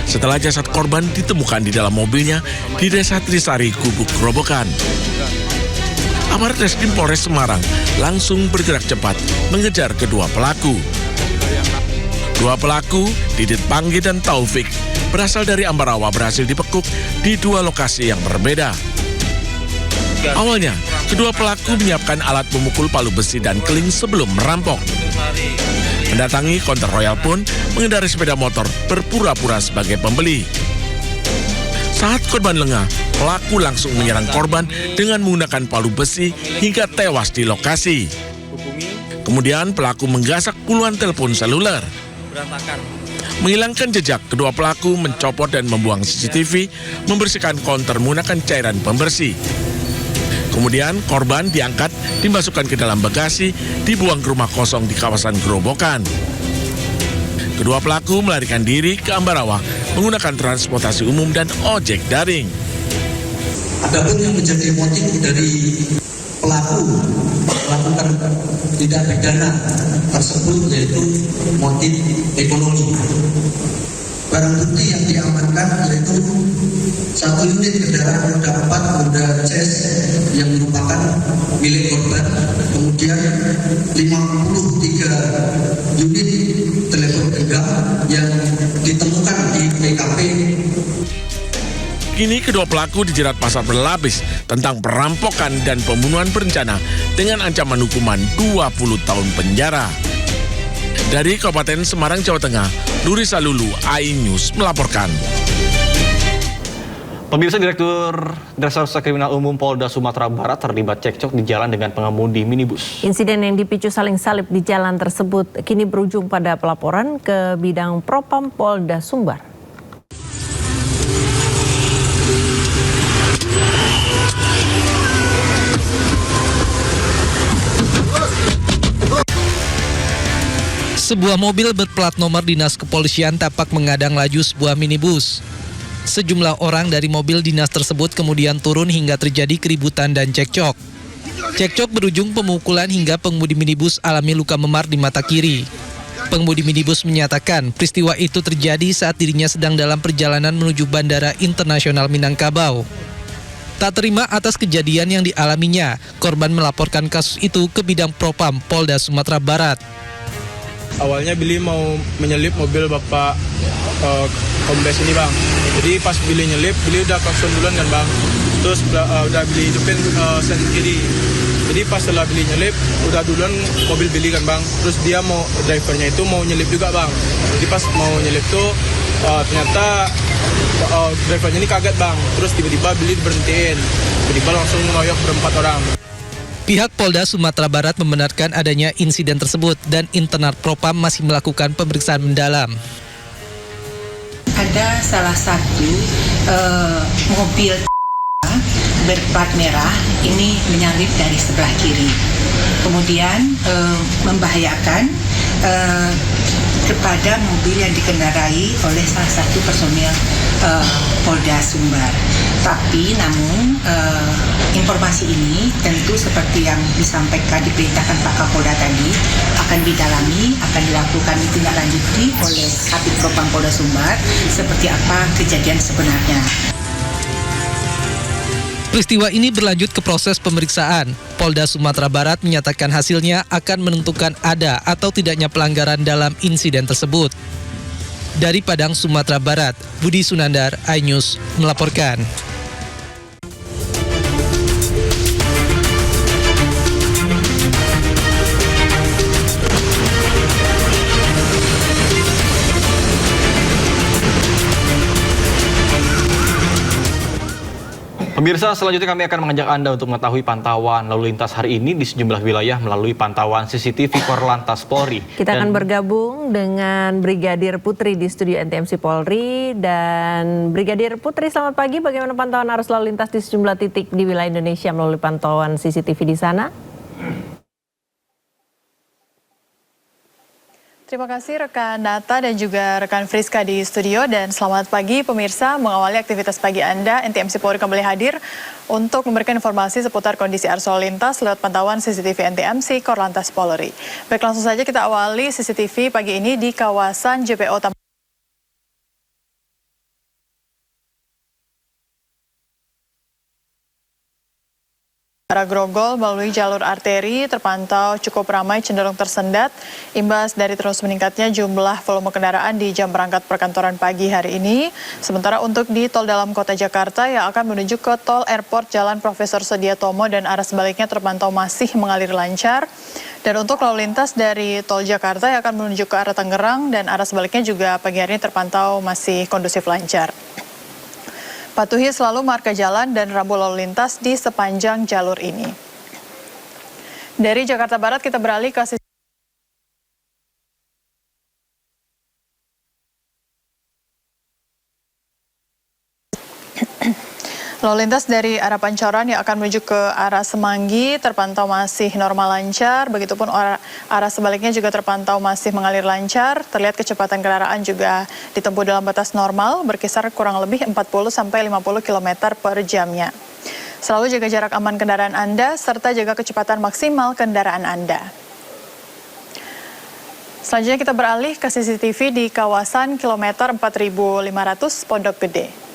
Setelah jasad korban ditemukan di dalam mobilnya di Desa Trisari, Gubuk Grobogan. Aparat Reskrim Polres Semarang langsung bergerak cepat mengejar kedua pelaku. Dua pelaku, Didit Panggi dan Taufik, berasal dari Ambarawa, berhasil dibekuk di 2 lokasi yang berbeda. Awalnya, kedua pelaku menyiapkan alat pemukul palu besi dan keling sebelum merampok. Mendatangi konter Royal pun mengendarai sepeda motor berpura-pura sebagai pembeli. Saat korban lengah, pelaku langsung menyerang korban dengan menggunakan palu besi hingga tewas di lokasi. Kemudian pelaku menggasak puluhan telepon seluler. Menghilangkan jejak, kedua pelaku mencopot dan membuang CCTV, membersihkan konter menggunakan cairan pembersih. Kemudian korban diangkat, dimasukkan ke dalam bagasi, dibuang ke rumah kosong di kawasan Grobogan. Kedua pelaku melarikan diri ke Ambarawa menggunakan transportasi umum dan ojek daring. Adapun yang menjadi motif dari pelaku melakukan tindak pidana tersebut yaitu motif ekonomi. Barang bukti yang diamankan yaitu 1 unit kendaraan roda 4 Honda Jazz yang merupakan milik korban, kemudian 53 unit telepon genggam yang ditemukan di TKP. Kini kedua pelaku dijerat pasal berlapis tentang perampokan dan pembunuhan berencana dengan ancaman hukuman 20 tahun penjara. Dari Kabupaten Semarang, Jawa Tengah, Nuri Salulu, iNews melaporkan. Pemirsa, Direktur Reserse Kriminal Umum Polda Sumatera Barat terlibat cekcok di jalan dengan pengemudi minibus. Insiden yang dipicu saling salib di jalan tersebut kini berujung pada pelaporan ke bidang Propam Polda Sumbar. Sebuah mobil berplat nomor dinas kepolisian tampak mengadang laju sebuah minibus. Sejumlah orang dari mobil dinas tersebut kemudian turun hingga terjadi keributan dan cekcok. Cekcok berujung pemukulan hingga pengemudi minibus alami luka memar di mata kiri. Pengemudi minibus menyatakan peristiwa itu terjadi saat dirinya sedang dalam perjalanan menuju Bandara Internasional Minangkabau. Tak terima atas kejadian yang dialaminya, korban melaporkan kasus itu ke bidang Propam Polda Sumatera Barat. Awalnya Billy mau menyelip mobil Bapak Kombes ini bang. Jadi pas Billy nyelip, Billy udah klakson duluan kan bang. Terus udah Billy hidupin sen kiri. Jadi pas setelah Billy nyelip, udah duluan mobil Billy kan bang. Terus dia drivernya itu mau nyelip juga bang. Jadi pas mau nyelip tuh ternyata drivernya ini kaget bang. Terus tiba-tiba Billy berhentiin. Tiba-tiba langsung ngeroyok berempat orang. Pihak Polda Sumatera Barat membenarkan adanya insiden tersebut dan internal Propam masih melakukan pemeriksaan mendalam. Ada salah satu mobil berplat merah ini menyalip dari sebelah kiri, kemudian membahayakan kepada mobil yang dikendarai oleh salah satu personil Polda Sumbar. Tapi namun informasi ini tentu seperti yang disampaikan diperintahkan Pak Kapolda tadi akan didalami, akan dilakukan ditindaklanjuti oleh Kabid Propam Polda Sumbar seperti apa kejadian sebenarnya. Peristiwa ini berlanjut ke proses pemeriksaan. Polda Sumatera Barat menyatakan hasilnya akan menentukan ada atau tidaknya pelanggaran dalam insiden tersebut. Dari Padang, Sumatera Barat, Budi Sunandar, iNews melaporkan. Pemirsa, selanjutnya kami akan mengajak Anda untuk mengetahui pantauan lalu lintas hari ini di sejumlah wilayah melalui pantauan CCTV Korlantas Polri. Kita akan bergabung dengan Brigadir Putri di studio NTMC Polri. Dan Brigadir Putri, selamat pagi. Bagaimana pantauan arus lalu lintas di sejumlah titik di wilayah Indonesia melalui pantauan CCTV di sana? Terima kasih rekan Nata dan juga rekan Friska di studio, dan selamat pagi pemirsa. Mengawali aktivitas pagi Anda, NTMC Polri kembali hadir untuk memberikan informasi seputar kondisi arus lalu lintas lewat pantauan CCTV NTMC Korlantas Polri. Baik, langsung saja kita awali CCTV pagi ini di kawasan JPO arah Grogol melalui jalur arteri terpantau cukup ramai, cenderung tersendat imbas dari terus meningkatnya jumlah volume kendaraan di jam berangkat perkantoran pagi hari ini. Sementara untuk di tol dalam kota Jakarta yang akan menuju ke tol airport Jalan Profesor Sediatomo dan arah sebaliknya terpantau masih mengalir lancar. Dan untuk lalu lintas dari tol Jakarta yang akan menuju ke arah Tangerang dan arah sebaliknya juga pagi hari ini terpantau masih kondusif lancar. Patuhi selalu marka jalan dan rambu lalu lintas di sepanjang jalur ini. Dari Jakarta Barat kita beralih ke lalu lintas dari arah Pancoran yang akan menuju ke arah Semanggi terpantau masih normal lancar. Begitupun arah sebaliknya juga terpantau masih mengalir lancar. Terlihat kecepatan kendaraan juga ditempuh dalam batas normal, berkisar kurang lebih 40-50 km per jamnya. Selalu jaga jarak aman kendaraan Anda, serta jaga kecepatan maksimal kendaraan Anda. Selanjutnya kita beralih ke CCTV di kawasan kilometer 4500 Pondok Gede.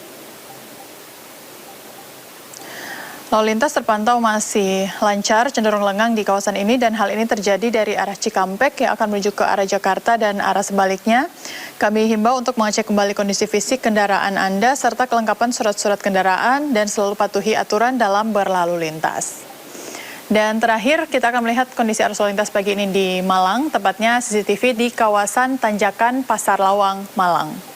Lalu lintas terpantau masih lancar, cenderung lengang di kawasan ini dan hal ini terjadi dari arah Cikampek yang akan menuju ke arah Jakarta dan arah sebaliknya. Kami himbau untuk mengecek kembali kondisi fisik kendaraan Anda serta kelengkapan surat-surat kendaraan dan selalu patuhi aturan dalam berlalu lintas. Dan terakhir kita akan melihat kondisi arus lalu lintas pagi ini di Malang, tepatnya CCTV di kawasan Tanjakan Pasar Lawang, Malang.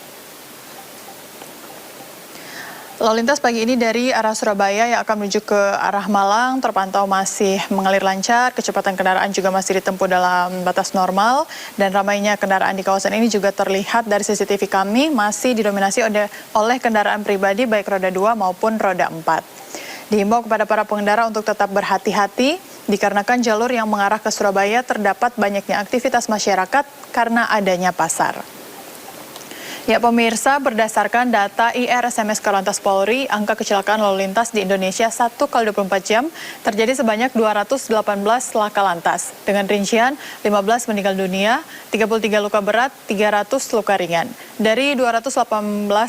Lalu lintas pagi ini dari arah Surabaya yang akan menuju ke arah Malang terpantau masih mengalir lancar, kecepatan kendaraan juga masih ditempuh dalam batas normal dan ramainya kendaraan di kawasan ini juga terlihat dari CCTV kami masih didominasi oleh kendaraan pribadi baik roda 2 maupun roda 4. Dihimbau kepada para pengendara untuk tetap berhati-hati dikarenakan jalur yang mengarah ke Surabaya terdapat banyaknya aktivitas masyarakat karena adanya pasar. Ya pemirsa, berdasarkan data IRSMS Korlantas Polri, angka kecelakaan lalu lintas di Indonesia 1 kali 24 jam terjadi sebanyak 218 laka lantas. Dengan rincian 15 meninggal dunia, 33 luka berat, 300 luka ringan. Dari 218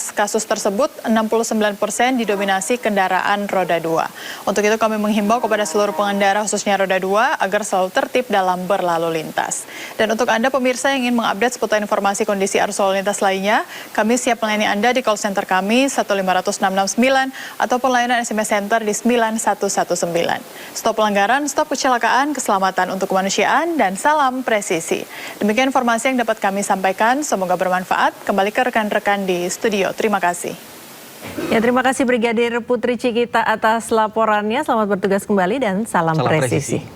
kasus tersebut, 69% didominasi kendaraan roda 2. Untuk itu kami menghimbau kepada seluruh pengendara khususnya roda 2 agar selalu tertib dalam berlalu lintas. Dan untuk Anda pemirsa yang ingin mengupdate seputar informasi kondisi arus lalu lintas lainnya, kami siap melayani Anda di call center kami 15669 ataupun layanan SMS Center di 9119. Stop pelanggaran, stop kecelakaan, keselamatan untuk kemanusiaan, dan salam presisi. Demikian informasi yang dapat kami sampaikan, semoga bermanfaat. Kembali ke rekan-rekan di studio, terima kasih. Ya, terima kasih Brigadir Putri Cikita atas laporannya. Selamat bertugas kembali dan salam presisi.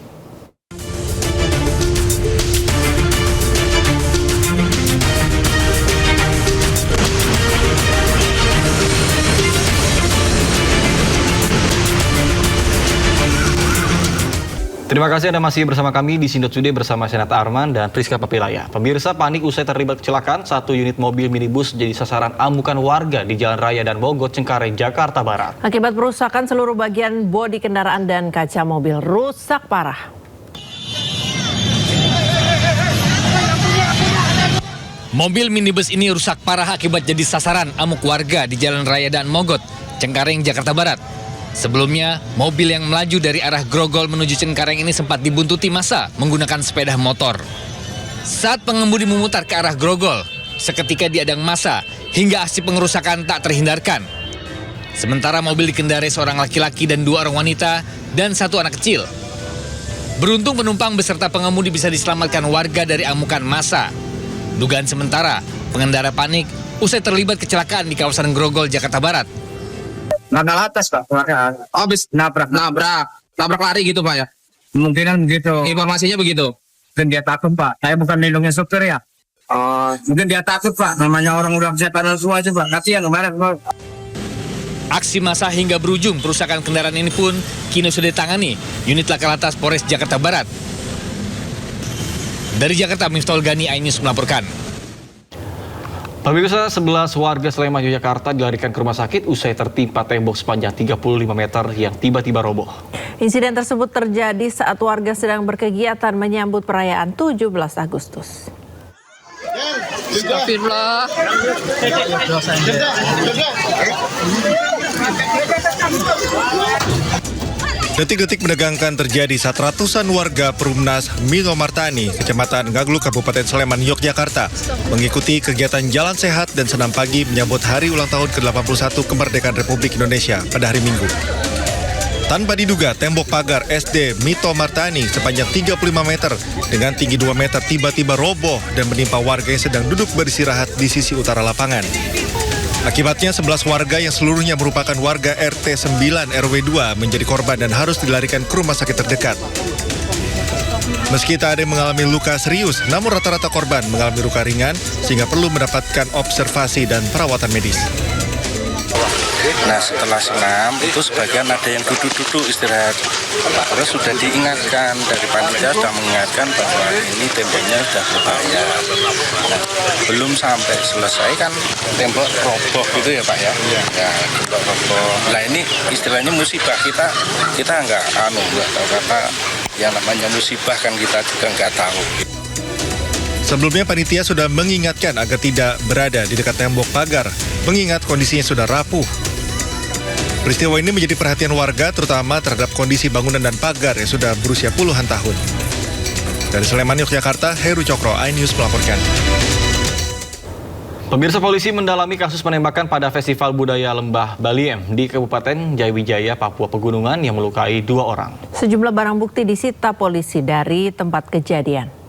Terima kasih Anda masih bersama kami di Sindot Today bersama Senata Arman dan Priska Papilaya. Pemirsa, panik usai terlibat kecelakaan, satu unit mobil minibus jadi sasaran amukan warga di Jalan Raya dan Mogot, Cengkareng, Jakarta Barat. Akibat perusakan seluruh bagian bodi kendaraan dan kaca mobil rusak parah. Mobil minibus ini rusak parah akibat jadi sasaran amuk warga di Jalan Raya dan Mogot, Cengkareng, Jakarta Barat. Sebelumnya, mobil yang melaju dari arah Grogol menuju Cengkareng ini sempat dibuntuti massa menggunakan sepeda motor. Saat pengemudi memutar ke arah Grogol, seketika diadang massa hingga aksi pengerusakan tak terhindarkan. Sementara mobil dikendarai seorang laki-laki dan 2 orang wanita dan 1 anak kecil. Beruntung penumpang beserta pengemudi bisa diselamatkan warga dari amukan massa. Dugaan sementara, pengendara panik usai terlibat kecelakaan di kawasan Grogol, Jakarta Barat. Nggak atas Pak, habis nabrak lari gitu Pak ya. Kemungkinan begitu. Informasinya begitu. Mungkin dia takut Pak, saya bukan lindungnya supir ya. Mungkin dia takut Pak, namanya orang udah kesehatan semua itu Pak, kasihan kemarin Pak. Aksi massa hingga berujung perusakan kendaraan ini pun kini sudah ditangani unit Laka Lantas Polres Jakarta Barat. Dari Jakarta, Miftol Gani, iNews melaporkan. Pemirsa, 11 warga Sleman, Yogyakarta dilarikan ke rumah sakit usai tertimpa tembok sepanjang 35 meter yang tiba-tiba roboh. Insiden tersebut terjadi saat warga sedang berkegiatan menyambut perayaan 17 Agustus. Astagfirullah. Detik-detik menegangkan terjadi saat ratusan warga Perumnas Mino Martani, Kecamatan Ngaglu, Kabupaten Sleman, Yogyakarta, mengikuti kegiatan Jalan Sehat dan Senam Pagi menyambut hari ulang tahun ke-81 kemerdekaan Republik Indonesia pada hari Minggu. Tanpa diduga, tembok pagar SD Mito Martani sepanjang 35 meter dengan tinggi 2 meter tiba-tiba roboh dan menimpa warga yang sedang duduk beristirahat di sisi utara lapangan. Akibatnya 11 warga yang seluruhnya merupakan warga RT 9 RW 2 menjadi korban dan harus dilarikan ke rumah sakit terdekat. Meski tak ada yang mengalami luka serius, namun rata-rata korban mengalami luka ringan sehingga perlu mendapatkan observasi dan perawatan medis. Nah, setelah senam itu sebagian ada yang duduk-duduk istirahat. Terus sudah diingatkan dari panitia, sudah mengingatkan bahwa ini temboknya sudah berbahaya. Nah, belum sampai selesai kan tembok roboh gitu ya Pak ya. Ya, tembok roboh. Nah ini istilahnya musibah, kita nggak tahu karena yang namanya musibah kan kita juga nggak tahu. Sebelumnya panitia sudah mengingatkan agar tidak berada di dekat tembok pagar, mengingat kondisinya sudah rapuh. Peristiwa ini menjadi perhatian warga terutama terhadap kondisi bangunan dan pagar yang sudah berusia puluhan tahun. Dari Sleman, Yogyakarta, Heru Cokro, iNews melaporkan. Pemirsa, polisi mendalami kasus penembakan pada Festival Budaya Lembah Baliem di Kabupaten Jayawijaya, Papua Pegunungan yang melukai 2 orang. Sejumlah barang bukti disita polisi dari tempat kejadian.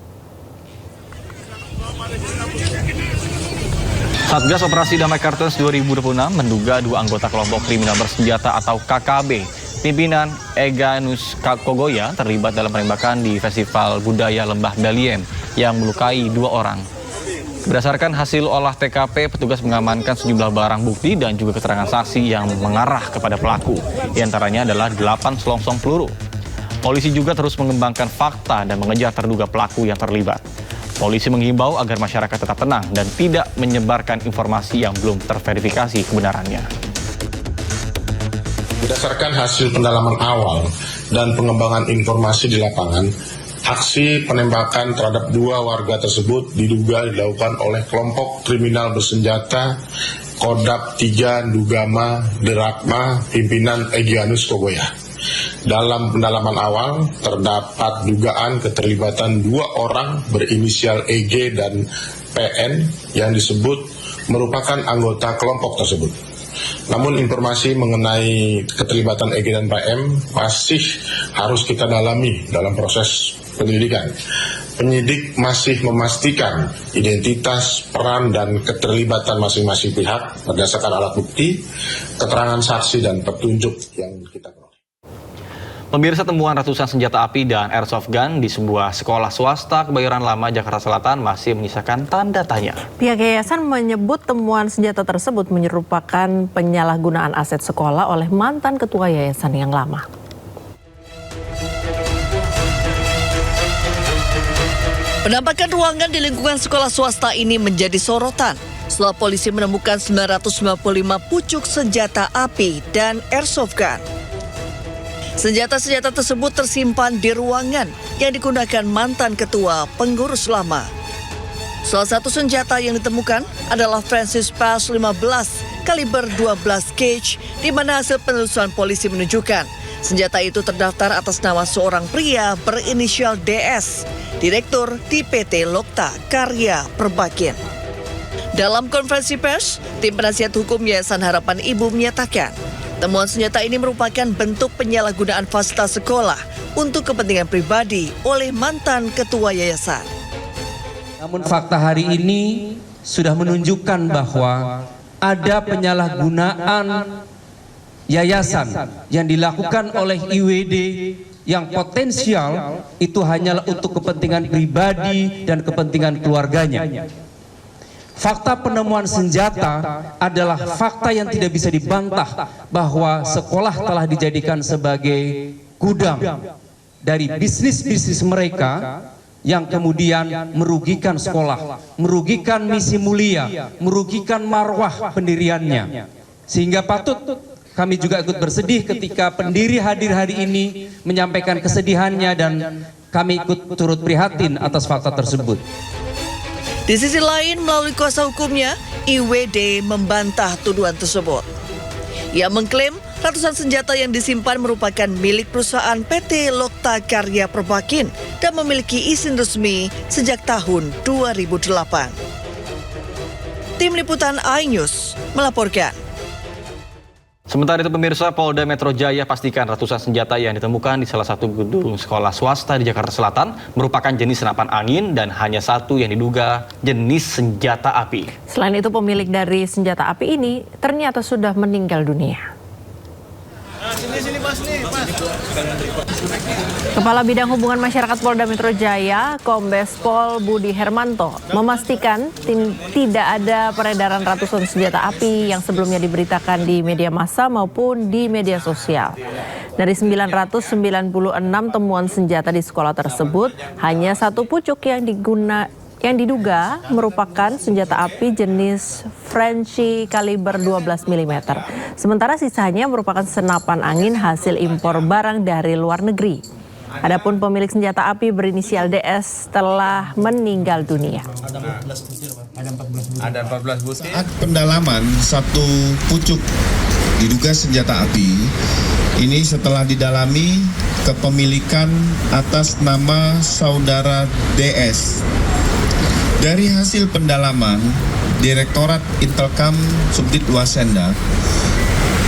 Satgas Operasi Damai Kartens 2026 menduga 2 anggota kelompok kriminal bersenjata atau KKB, pimpinan Eganus Kogoya, terlibat dalam penembakan di Festival Budaya Lembah Baliem yang melukai 2 orang. Berdasarkan hasil olah TKP, petugas mengamankan sejumlah barang bukti dan juga keterangan saksi yang mengarah kepada pelaku. Di antaranya adalah 8 selongsong peluru. Polisi juga terus mengembangkan fakta dan mengejar terduga pelaku yang terlibat. Polisi menghimbau agar masyarakat tetap tenang dan tidak menyebarkan informasi yang belum terverifikasi kebenarannya. Berdasarkan hasil pendalaman awal dan pengembangan informasi di lapangan, aksi penembakan terhadap 2 warga tersebut diduga dilakukan oleh kelompok kriminal bersenjata Kodak 3 Ndugama Derakma pimpinan Egyanus Kogoya. Dalam pendalaman awal, terdapat dugaan keterlibatan 2 orang berinisial EG dan PN yang disebut merupakan anggota kelompok tersebut. Namun informasi mengenai keterlibatan EG dan PM masih harus kita dalami dalam proses penyelidikan. Penyidik masih memastikan identitas, peran, dan keterlibatan masing-masing pihak berdasarkan alat bukti, keterangan saksi, dan petunjuk yang kita peroleh. Pemirsa, temuan ratusan senjata api dan airsoft gun di sebuah sekolah swasta Kebayoran Lama, Jakarta Selatan masih menyisakan tanda tanya. Pihak yayasan menyebut temuan senjata tersebut menyerupakan penyalahgunaan aset sekolah oleh mantan ketua yayasan yang lama. Penampakan ruangan di lingkungan sekolah swasta ini menjadi sorotan setelah polisi menemukan 995 pucuk senjata api dan airsoft gun. Senjata-senjata tersebut tersimpan di ruangan yang digunakan mantan ketua pengurus lama. Salah satu senjata yang ditemukan adalah Francis Pass 15 kaliber 12 gauge, di mana hasil penelusuran polisi menunjukkan senjata itu terdaftar atas nama seorang pria berinisial DS, direktur di PT Lokta Karya Perbakin. Dalam konferensi pers, tim penasihat hukum Yayasan Harapan Ibu menyatakan temuan senjata ini merupakan bentuk penyalahgunaan fasilitas sekolah untuk kepentingan pribadi oleh mantan ketua yayasan. Namun fakta hari ini sudah menunjukkan bahwa ada penyalahgunaan yayasan yang dilakukan oleh IWD yang potensial itu hanyalah untuk kepentingan pribadi dan kepentingan keluarganya. Fakta penemuan senjata adalah fakta yang tidak bisa dibantah bahwa sekolah telah dijadikan sebagai gudang dari bisnis-bisnis mereka yang kemudian merugikan sekolah, merugikan misi mulia, merugikan marwah pendiriannya. Sehingga patut kami juga ikut bersedih ketika pendiri hadir hari ini menyampaikan kesedihannya dan kami ikut turut prihatin atas fakta tersebut. Di sisi lain, melalui kuasa hukumnya, IWD membantah tuduhan tersebut. Ia mengklaim ratusan senjata yang disimpan merupakan milik perusahaan PT Lokta Karya Perbakin dan memiliki izin resmi sejak tahun 2008. Tim Liputan iNews melaporkan. Sementara itu, pemirsa, Polda Metro Jaya pastikan ratusan senjata yang ditemukan di salah satu gedung sekolah swasta di Jakarta Selatan merupakan jenis senapan angin dan hanya satu yang diduga jenis senjata api. Selain itu, pemilik dari senjata api ini ternyata sudah meninggal dunia. Kepala Bidang Hubungan Masyarakat Polda Metro Jaya, Kombes Pol Budi Hermanto, memastikan tidak ada peredaran ratusan senjata api yang sebelumnya diberitakan di media massa maupun di media sosial. Dari 996 temuan senjata di sekolah tersebut, hanya satu pucuk yang diduga merupakan senjata api jenis Frenchy kaliber 12 mm. Sementara sisanya merupakan senapan angin hasil impor barang dari luar negeri. Adapun pemilik senjata api berinisial DS telah meninggal dunia. Ada 14 butir. Saat pendalaman, satu pucuk diduga senjata api. Ini setelah didalami kepemilikan atas nama saudara DS. Dari hasil pendalaman, Direktorat Intelkam Subdit Wasenda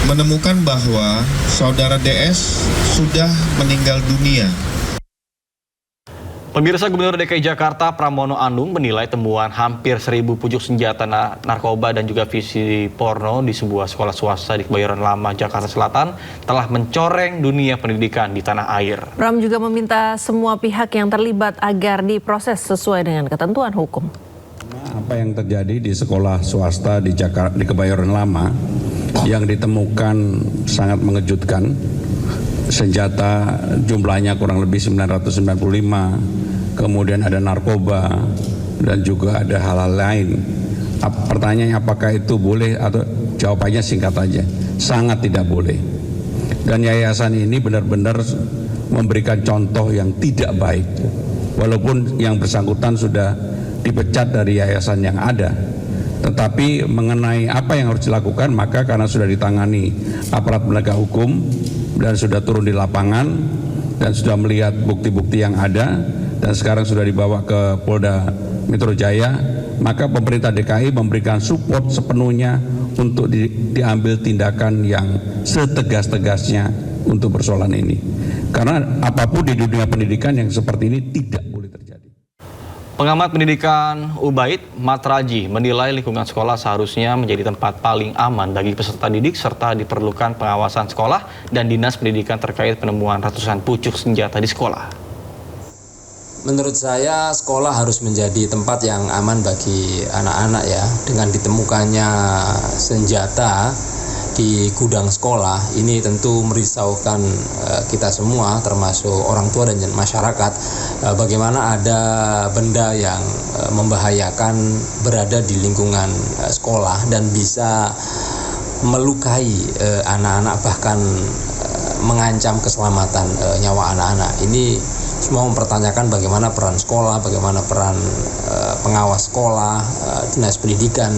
menemukan bahwa saudara DS sudah meninggal dunia. Pemirsa, Gubernur DKI Jakarta Pramono Anung menilai temuan hampir 1.000 pucuk senjata narkoba dan juga visi porno di sebuah sekolah swasta di Kebayoran Lama, Jakarta Selatan telah mencoreng dunia pendidikan di tanah air. Pram juga meminta semua pihak yang terlibat agar diproses sesuai dengan ketentuan hukum. Apa yang terjadi di sekolah swasta di Jakarta, di Kebayoran Lama yang ditemukan sangat mengejutkan. Senjata jumlahnya kurang lebih 995, kemudian ada narkoba dan juga ada hal-hal lain. Pertanyaannya apakah itu boleh, atau jawabannya singkat aja, sangat tidak boleh. Dan yayasan ini benar-benar memberikan contoh yang tidak baik, walaupun yang bersangkutan sudah dipecat dari yayasan yang ada. Tetapi mengenai apa yang harus dilakukan, maka karena sudah ditangani aparat penegak hukum dan sudah turun di lapangan dan sudah melihat bukti-bukti yang ada dan sekarang sudah dibawa ke Polda Metro Jaya, maka pemerintah DKI memberikan support sepenuhnya untuk diambil tindakan yang setegas-tegasnya untuk persoalan ini. Karena apapun di dunia pendidikan yang seperti ini tidak boleh terjadi. Pengamat pendidikan Ubaid Matraji menilai lingkungan sekolah seharusnya menjadi tempat paling aman bagi peserta didik serta diperlukan pengawasan sekolah dan dinas pendidikan terkait penemuan ratusan pucuk senjata di sekolah. Menurut saya sekolah harus menjadi tempat yang aman bagi anak-anak ya, dengan ditemukannya senjata di gudang sekolah ini tentu merisaukan kita semua termasuk orang tua dan masyarakat. Bagaimana ada benda yang membahayakan berada di lingkungan sekolah dan bisa melukai anak-anak, bahkan mengancam keselamatan nyawa anak-anak. Ini semua mempertanyakan bagaimana peran sekolah, bagaimana peran pengawas sekolah, dinas pendidikan.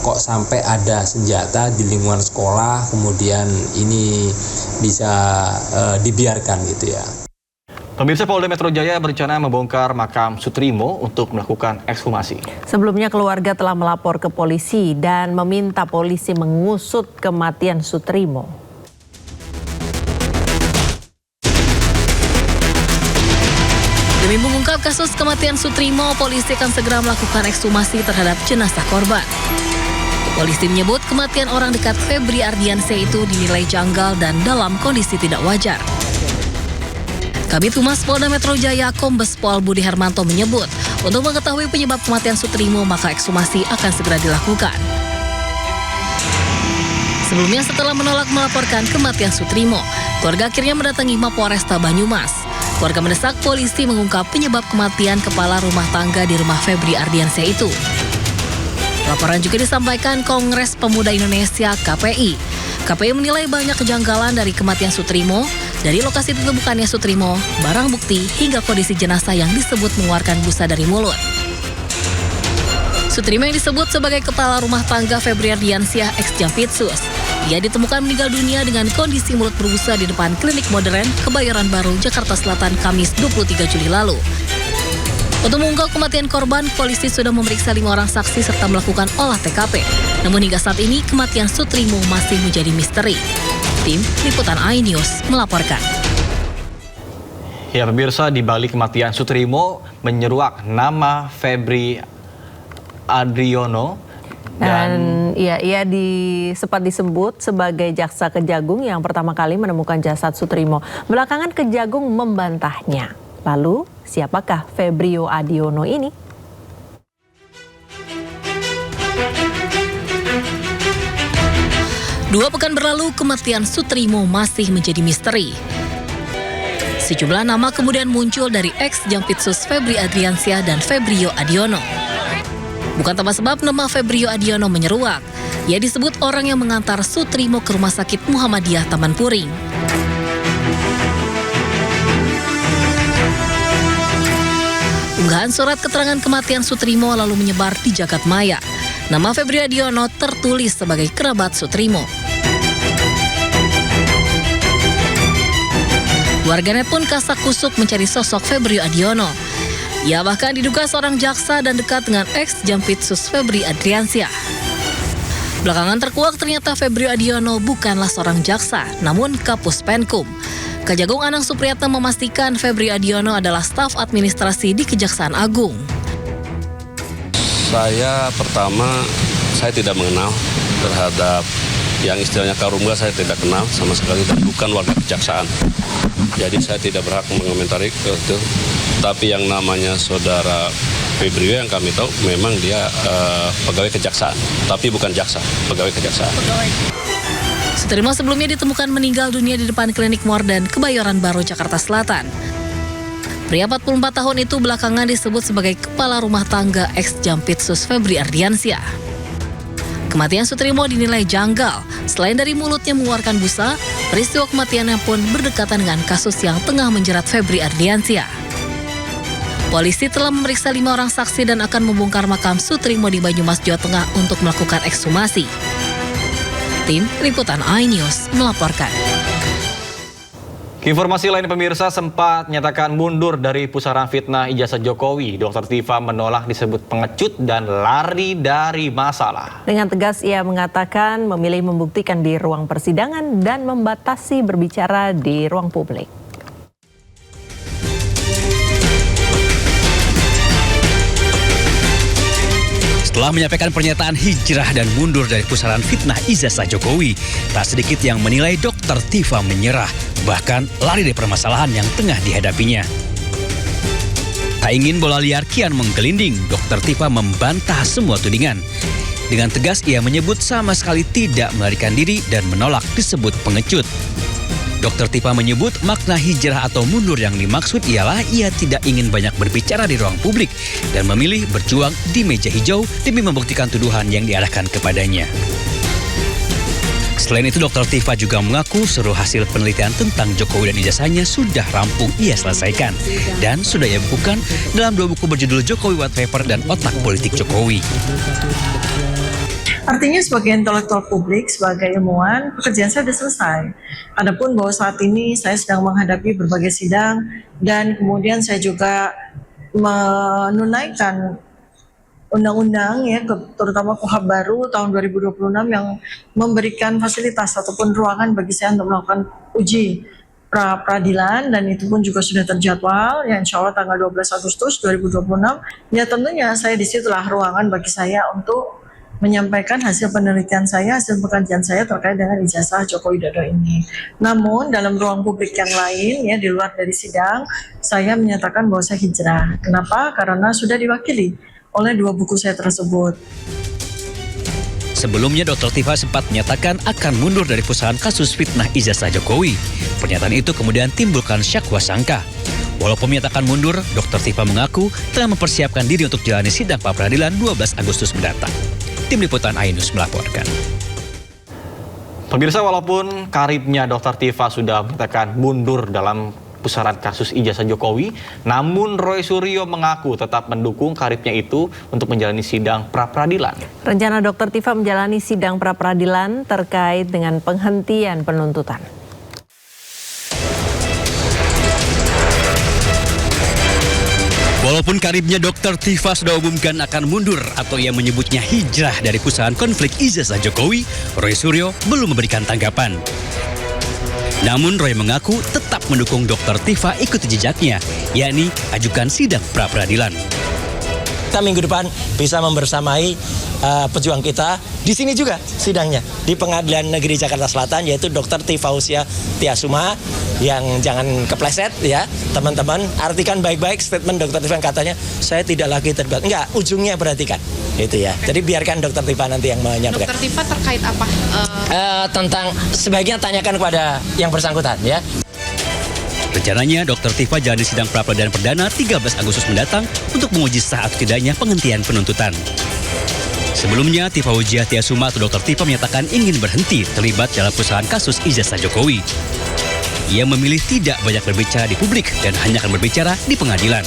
Kok sampai ada senjata di lingkungan sekolah, kemudian ini bisa dibiarkan gitu ya. Pemirsa, Polda Metro Jaya berencana membongkar makam Sutrimo untuk melakukan ekshumasi. Sebelumnya keluarga telah melapor ke polisi dan meminta polisi mengusut kematian Sutrimo. Demi mengungkap kasus kematian Sutrimo, polisi akan segera melakukan ekshumasi terhadap jenazah korban. Polisi menyebut kematian orang dekat Febri Ardiansyah itu dinilai janggal dan dalam kondisi tidak wajar. Kabid Humas Polda Metro Jaya Kombes Pol Budi Hermanto menyebut, untuk mengetahui penyebab kematian Sutrimo maka ekshumasi akan segera dilakukan. Sebelumnya setelah menolak melaporkan kematian Sutrimo, keluarga akhirnya mendatangi Mapolresta Banyumas. Keluarga mendesak polisi mengungkap penyebab kematian kepala rumah tangga di rumah Febri Ardiansyah itu. Laporan juga disampaikan Kongres Pemuda Indonesia KPI. KPI menilai banyak kejanggalan dari kematian Sutrimo, dari lokasi ditemukannya Sutrimo, barang bukti, hingga kondisi jenazah yang disebut mengeluarkan busa dari mulut. Sutrimo yang disebut sebagai kepala rumah tangga Febri Ardiansyah ex-Jampitsus. Ia ditemukan meninggal dunia dengan kondisi mulut berbusa di depan klinik modern Kebayoran Baru, Jakarta Selatan, Kamis 23 Juli lalu. Untuk mengungkap kematian korban, polisi sudah memeriksa 5 orang saksi serta melakukan olah TKP. Namun hingga saat ini kematian Sutrimo masih menjadi misteri. Tim Liputan iNews melaporkan. Ya pemirsa, di balik kematian Sutrimo menyeruak nama Febri Adriono. Dan ia sempat disebut sebagai jaksa Kejagung yang pertama kali menemukan jasad Sutrimo. Belakangan Kejagung membantahnya. Lalu, siapakah Febrio Adiono ini? Dua pekan berlalu, kematian Sutrimo masih menjadi misteri. Sejumlah nama kemudian muncul dari ex-Jampitsus Febri Ardiansyah dan Febrio Adiono. Bukan tanpa sebab nama Febrio Adiono menyeruak. Ia disebut orang yang mengantar Sutrimo ke Rumah Sakit Muhammadiyah Taman Puring. Unggahan surat keterangan kematian Sutrimo lalu menyebar di jagat maya. Nama Febri Adiono tertulis sebagai kerabat Sutrimo. Warganet pun kasak-kusuk mencari sosok Febrio Adiono. Ia bahkan diduga seorang jaksa dan dekat dengan ex-Jampitsus Febri Adriansyah. Belakangan terkuak ternyata Febrio Adiono bukanlah seorang jaksa, namun Kapus Penkum. Kejagung Anang Supriyatna memastikan Febrio Adiono adalah staf administrasi di Kejaksaan Agung. Saya tidak mengenal terhadap yang istilahnya Karungga, saya tidak kenal sama sekali dan bukan warga kejaksaan. Jadi saya tidak berhak mengomentari itu. Tapi yang namanya saudara Febrio yang kami tahu memang dia pegawai kejaksaan, tapi bukan jaksa, pegawai kejaksaan. Sutrimo sebelumnya ditemukan meninggal dunia di depan klinik Mordan, Kebayoran Baru, Jakarta Selatan. Pria 44 tahun itu belakangan disebut sebagai kepala rumah tangga ex-Jampitsus Febri Ardiansyah. Kematian Sutrimo dinilai janggal. Selain dari mulutnya mengeluarkan busa, peristiwa kematiannya pun berdekatan dengan kasus yang tengah menjerat Febri Ardiansyah. Polisi telah memeriksa 5 orang saksi dan akan membongkar makam Sutrimo di Banyumas, Jawa Tengah untuk melakukan ekshumasi. Tim Liputan iNews melaporkan. Informasi lain pemirsa, sempat nyatakan mundur dari pusaran fitnah ijazah Jokowi. Dr. Tifa menolak disebut pengecut dan lari dari masalah. Dengan tegas ia mengatakan memilih membuktikan di ruang persidangan dan membatasi berbicara di ruang publik. Setelah menyampaikan pernyataan hijrah dan mundur dari pusaran fitnah ijazah Jokowi, tak sedikit yang menilai Dr. Tifa menyerah, bahkan lari dari permasalahan yang tengah dihadapinya. Tak ingin bola liar kian menggelinding, Dr. Tifa membantah semua tudingan. Dengan tegas ia menyebut sama sekali tidak melarikan diri dan menolak disebut pengecut. Dr. Tifa menyebut makna hijrah atau mundur yang dimaksud ialah ia tidak ingin banyak berbicara di ruang publik dan memilih berjuang di meja hijau demi membuktikan tuduhan yang diarahkan kepadanya. Selain itu, Dr. Tifa juga mengaku seluruh hasil penelitian tentang Jokowi dan ijazahnya sudah rampung ia selesaikan dan sudah ia bukukan dalam 2 buku berjudul Jokowi White Paper dan Otak Politik Jokowi. Artinya sebagai intelektual publik, sebagai ilmuwan, pekerjaan saya sudah selesai. Adapun bahwa saat ini saya sedang menghadapi berbagai sidang dan kemudian saya juga menunaikan undang-undang ya, terutama KUHP baru tahun 2026 yang memberikan fasilitas ataupun ruangan bagi saya untuk melakukan uji pra-peradilan dan itu pun juga sudah terjadwal ya, insya Allah tanggal 12 Agustus 2026. Ya tentunya saya disitulah ruangan bagi saya untuk menyampaikan hasil penelitian saya, hasil pengkajian saya terkait dengan ijazah Joko Widodo ini. Namun dalam ruang publik yang lain ya di luar dari sidang, saya menyatakan bahwa saya hijrah. Kenapa? Karena sudah diwakili oleh 2 buku saya tersebut. Sebelumnya, Dr. Tifa sempat menyatakan akan mundur dari pusaran kasus fitnah ijazah Jokowi. Pernyataan itu kemudian timbulkan syakwa sangka. Walaupun menyatakan mundur, Dr. Tifa mengaku telah mempersiapkan diri untuk jalani sidang pra-peradilan 12 Agustus mendatang. Tim Liputan iNews melaporkan. Pemirsa, walaupun karibnya Dr. Tifa sudah menyatakan mundur dalam pusaran kasus ijazah Jokowi, namun Roy Suryo mengaku tetap mendukung karibnya itu untuk menjalani sidang pra-peradilan. Rencana Dr. Tifa menjalani sidang pra-peradilan terkait dengan penghentian penuntutan. Walaupun karibnya Dr. Tifa sudah umumkan akan mundur atau ia menyebutnya hijrah dari pusaran konflik ijazah Jokowi, Roy Suryo belum memberikan tanggapan. Namun Roy mengaku tetap mendukung Dr. Tifa ikuti jejaknya, yakni ajukan sidang pra-peradilan. Kita minggu depan bisa membersamai pejuang kita di sini juga sidangnya di Pengadilan Negeri Jakarta Selatan, yaitu Dr. Tifausia Tiasuma, yang jangan kepleset ya teman-teman, artikan baik-baik statement Dr. Tifa yang katanya saya tidak lagi terlibat. Enggak, ujungnya perhatikan itu ya. Jadi biarkan Dr. Tifa nanti yang menyampaikan. Dr. Tifa terkait apa? Tentang sebaiknya tanyakan kepada yang bersangkutan ya. Rencananya Dr. Tifa jalani sidang pra-peradilan perdana 13 Agustus mendatang untuk menguji sah atau tidaknya penghentian penuntutan. Sebelumnya, Tifausia Tiasuma atau Dr. Tifa menyatakan ingin berhenti terlibat dalam pusaran kasus ijazah Jokowi. Ia memilih tidak banyak berbicara di publik dan hanya akan berbicara di pengadilan.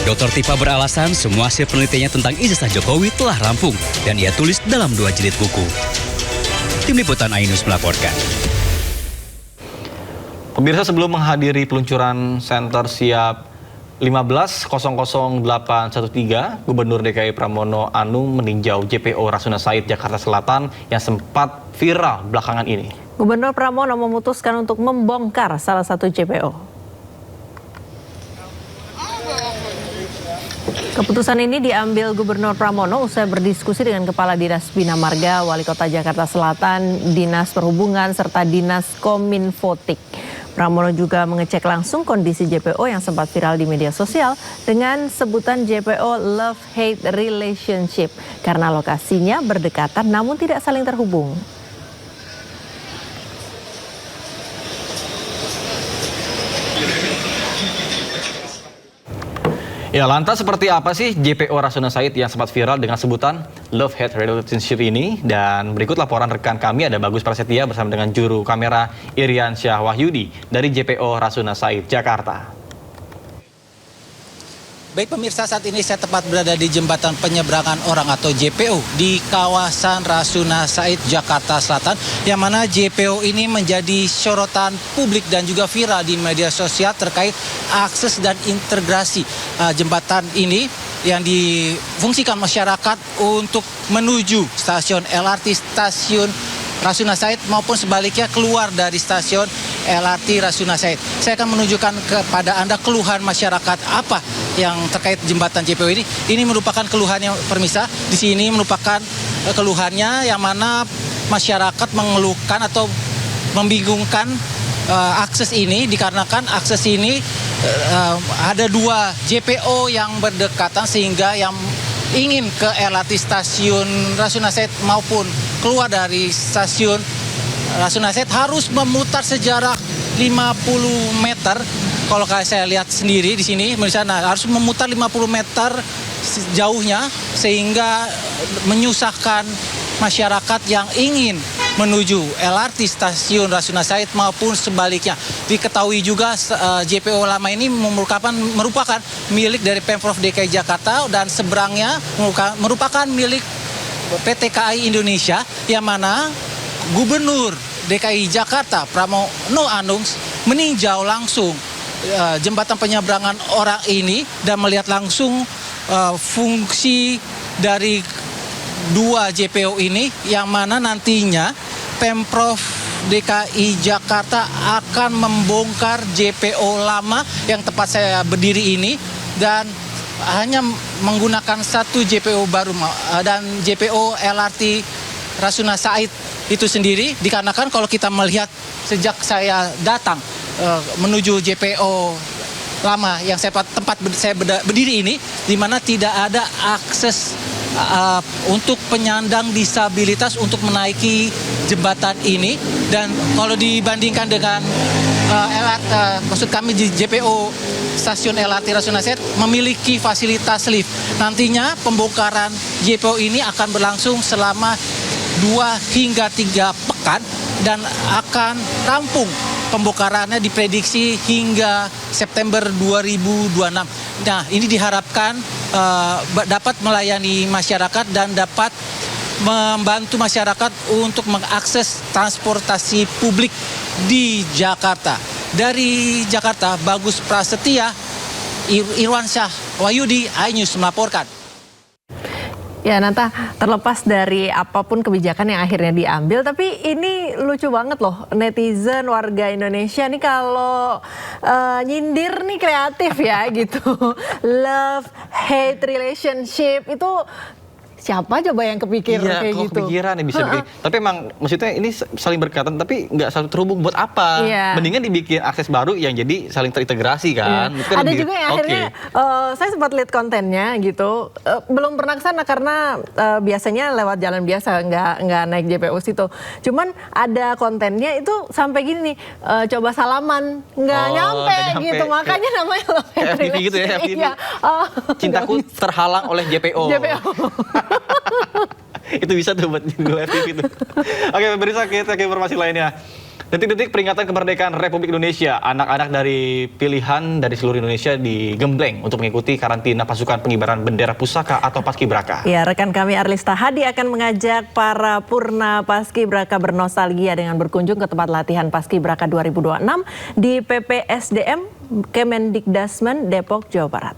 Dr. Tifa beralasan semua hasil penelitiannya tentang ijazah Jokowi telah rampung dan ia tulis dalam 2 jilid buku. Tim Liputan iNews melaporkan. Pemirsa, sebelum menghadiri peluncuran Center Siap 15.00813, Gubernur DKI Pramono Anung meninjau JPO Rasuna Said Jakarta Selatan yang sempat viral belakangan ini. Gubernur Pramono memutuskan untuk membongkar salah satu JPO. Keputusan ini diambil Gubernur Pramono usai berdiskusi dengan Kepala Dinas Bina Marga, Wali Kota Jakarta Selatan, Dinas Perhubungan, serta Dinas Kominfotik. Pramono juga mengecek langsung kondisi JPO yang sempat viral di media sosial dengan sebutan JPO Love-Hate Relationship karena lokasinya berdekatan namun tidak saling terhubung. Ya, lantas seperti apa sih JPO Rasuna Said yang sempat viral dengan sebutan Love-Hate Relationship ini? Dan berikut laporan rekan kami, ada Bagus Prasetya bersama dengan juru kamera Irian Syah Wahyudi dari JPO Rasuna Said, Jakarta. Baik pemirsa, saat ini saya tepat berada di Jembatan Penyeberangan Orang atau JPO di kawasan Rasuna Said, Jakarta Selatan, yang mana JPO ini menjadi sorotan publik dan juga viral di media sosial terkait akses dan integrasi jembatan ini yang difungsikan masyarakat untuk menuju stasiun LRT, stasiun Rasuna Said maupun sebaliknya keluar dari stasiun LRT Rasuna Said. Saya akan menunjukkan kepada Anda keluhan masyarakat apa yang terkait jembatan JPO ini. Ini merupakan keluhannya permisa. Di sini merupakan keluhannya yang mana masyarakat mengeluhkan atau membingungkan akses ini dikarenakan akses ini ada dua JPO yang berdekatan sehingga yang ingin ke LRT stasiun Rasuna Said maupun keluar dari stasiun Rasuna Said harus memutar sejarak 50 meter. Kalau saya lihat sendiri di sini, misalnya harus memutar 50 meter jauhnya sehingga menyusahkan masyarakat yang ingin menuju LRT stasiun Rasuna Said maupun sebaliknya. Diketahui juga JPO lama ini merupakan milik dari Pemprov DKI Jakarta dan seberangnya merupakan milik PT KAI Indonesia, yang mana Gubernur DKI Jakarta Pramono Anung meninjau langsung jembatan penyeberangan orang ini dan melihat langsung fungsi dari dua JPO ini, yang mana nantinya Pemprov DKI Jakarta akan membongkar JPO lama yang tempat saya berdiri ini dan hanya menggunakan satu JPO baru dan JPO LRT Rasuna Said itu sendiri, dikarenakan kalau kita melihat sejak saya datang menuju JPO lama yang tempat saya berdiri ini, di mana tidak ada akses untuk penyandang disabilitas untuk menaiki jembatan ini. Dan kalau dibandingkan dengan maksud kami di JPO stasiun LRT Rasuna Said memiliki fasilitas lift. Nantinya pembongkaran JPO ini akan berlangsung selama 2 hingga 3 pekan dan akan rampung pembongkarannya diprediksi hingga September 2026. Nah, ini diharapkan dapat melayani masyarakat dan dapat membantu masyarakat untuk mengakses transportasi publik di Jakarta. Dari Jakarta, Bagus Prasetya, Irian Syah Wahyudi, iNews melaporkan. Ya, Nanta, terlepas dari apapun kebijakan yang akhirnya diambil, tapi ini lucu banget loh, netizen warga Indonesia nih kalau nyindir nih kreatif ya gitu. Love, hate relationship itu siapa coba yang kepikir kayak gitu? Kepikiran ya bisa bikin. Tapi emang maksudnya ini saling berkaitan tapi nggak selalu terhubung, buat apa? Iya. Mendingan dibikin akses baru yang jadi saling terintegrasi kan. Iya. Ada juga yang akhirnya saya sempat lihat kontennya gitu. Belum pernah kesana karena biasanya lewat jalan biasa, nggak naik JPO situ. Cuman ada kontennya itu sampai gini nih, coba salaman nggak nyampe gitu. Makanya namanya Love Hate FTV gitu ya, FTV. Iya. Cintaku terhalang oleh JPO. JPO. Itu bisa tuh buat FTV itu. Oke, pemirsa, kita ke informasi lainnya. Detik-detik peringatan kemerdekaan Republik Indonesia, anak-anak dari pilihan dari seluruh Indonesia digembleng untuk mengikuti karantina pasukan pengibaran bendera pusaka atau Paskibraka. Ya, rekan kami Arlista Hadi akan mengajak para Purna Paskibraka bernostalgia dengan berkunjung ke tempat latihan Paskibraka 2026 di PPSDM Kemendikdasmen Depok, Jawa Barat.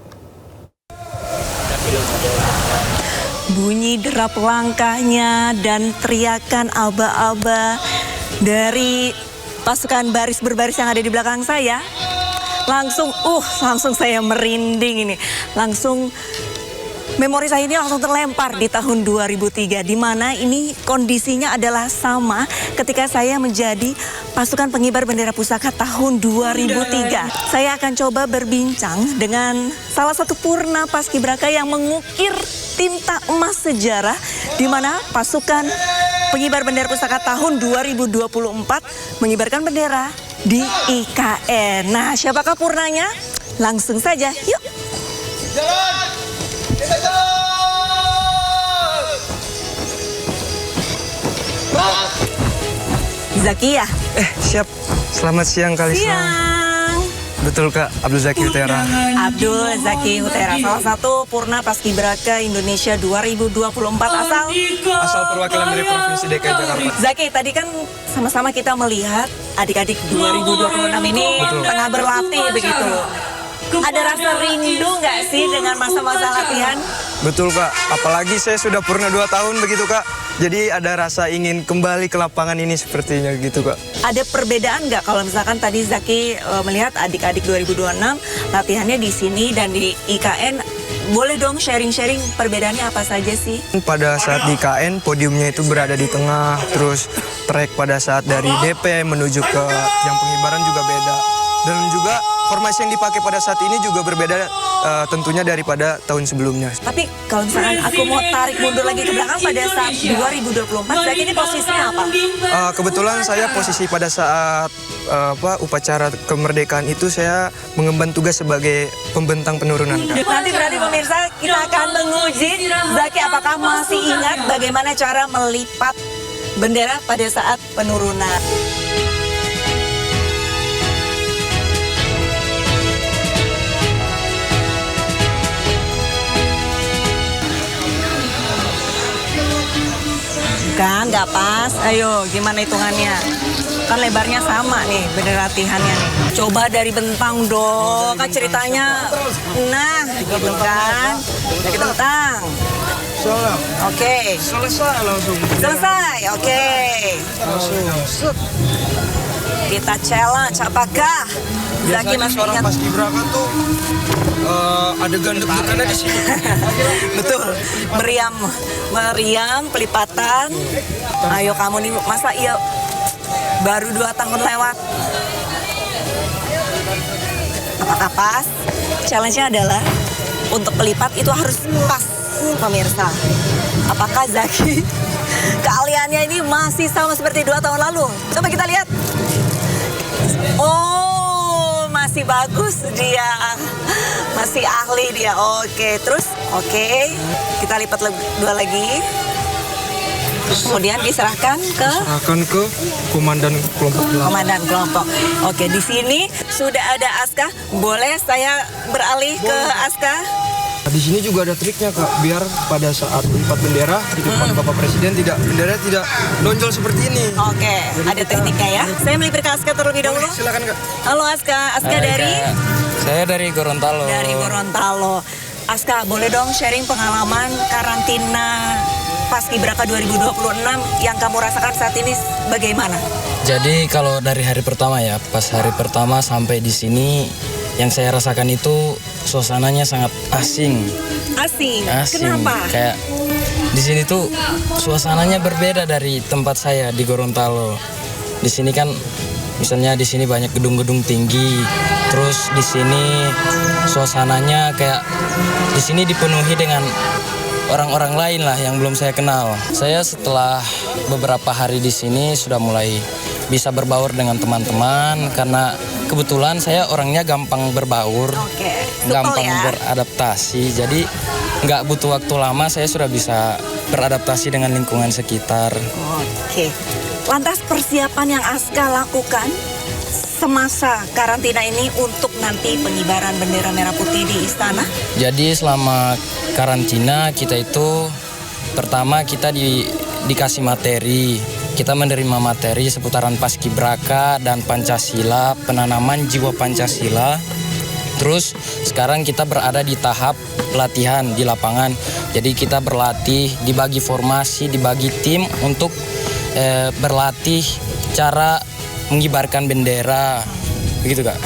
Bunyi derap langkahnya dan teriakan aba-aba dari pasukan baris berbaris yang ada di belakang saya, langsung saya merinding ini. Langsung memori saya ini langsung terlempar di tahun 2003, di mana ini kondisinya adalah sama ketika saya menjadi pasukan pengibar bendera pusaka tahun 2003. Saya akan coba berbincang dengan salah satu Purna Paskibraka yang mengukir tinta emas sejarah, di mana pasukan pengibar bendera pusaka tahun 2024 mengibarkan bendera di IKN. Nah, siapakah Purnanya? Langsung saja, yuk. Jalan! Kita jalan! Zaki ya? Siap. Selamat siang Kalisma. Siang. Betul Kak, Abdul Zaki Hutera. Abdul Zaki Hutera, salah satu Purna Paskibraka Indonesia 2024 Asal perwakilan dari Provinsi DKI Jakarta. Zaki, tadi kan sama-sama kita melihat adik-adik 2026 ini tengah berlatih begitu. Ada rasa rindu nggak sih dengan masa-masa latihan? Betul Kak, apalagi saya sudah purna 2 tahun begitu Kak. Jadi ada rasa ingin kembali ke lapangan ini sepertinya gitu Kak. Ada perbedaan nggak kalau misalkan tadi Zaki melihat adik-adik 2026 latihannya di sini dan di IKN? Boleh dong sharing-sharing perbedaannya apa saja sih? Pada saat di IKN podiumnya itu berada di tengah, terus trek pada saat dari DP menuju ke yang pengibaran juga beda. Dan juga formasi yang dipakai pada saat ini juga berbeda tentunya daripada tahun sebelumnya. Tapi kalau misalkan aku mau tarik mundur lagi ke belakang pada saat 2024, Zaki ini posisinya apa? Kebetulan saya posisi pada saat upacara kemerdekaan itu saya mengemban tugas sebagai pembentang penurunan. Nanti berarti pemirsa kita akan menguji Zaki apakah masih ingat bagaimana cara melipat bendera pada saat penurunan. Kan nggak pas, ayo gimana hitungannya? Kan lebarnya sama nih bendera latihannya nih. Coba dari bentang dong, kan ceritanya. Nah, gitu kan. Dari bentang. Oke. Selesai langsung. Selesai, oke. Langsung. Kita challenge, apakah Zaki masih seorang ingat? Paskibraka tuh adegan deg-degannya di sini. Betul, meriam, pelipatan. Ayo kamu nih, masa iya baru 2 tahun lewat? Apakah pas? Challenge-nya adalah untuk pelipat itu harus pas, pemirsa. Apakah Zaki keahliannya ini masih sama seperti 2 tahun lalu? Coba kita lihat. Oh, masih bagus dia. Masih ahli dia. Oke, terus kita lipat 2 lagi. Kemudian diserahkan ke komandan kelompok. Komandan kelompok. Oke, di sini sudah ada Aska. Boleh saya beralih ke Aska? Di sini juga ada triknya Kak, biar pada saat lipat bendera di depan Bapak Presiden bendera tidak nonjol seperti ini. Oke, ada tekniknya ya. Saya melipir ke Aska terlebih dahulu. Silakan Kak. Halo Aska, dari? Saya dari Gorontalo. Dari Gorontalo. Aska, boleh dong sharing pengalaman karantina Paskibraka 2026 yang kamu rasakan saat ini bagaimana? Jadi kalau dari hari pertama ya, pas hari pertama sampai di sini yang saya rasakan itu suasananya sangat asing. Asing. Asing. Kenapa? Kayak di sini tuh suasananya berbeda dari tempat saya di Gorontalo. Di sini kan misalnya di sini banyak gedung-gedung tinggi. Terus di sini suasananya kayak di sini dipenuhi dengan orang-orang lain lah yang belum saya kenal. Saya setelah beberapa hari di sini sudah mulai bisa berbaur dengan teman-teman karena kebetulan saya orangnya gampang berbaur, gampang beradaptasi. Jadi nggak butuh waktu lama saya sudah bisa beradaptasi dengan lingkungan sekitar. Oke. Lantas persiapan yang Aska lakukan semasa karantina ini untuk nanti pengibaran bendera merah putih di istana? Jadi selama karantina kita itu pertama kita dikasih materi. Kita menerima materi seputaran Paskibraka dan Pancasila, penanaman jiwa Pancasila. Terus sekarang kita berada di tahap pelatihan di lapangan. Jadi kita berlatih, dibagi formasi, dibagi tim untuk berlatih cara mengibarkan bendera. Begitu, Kak.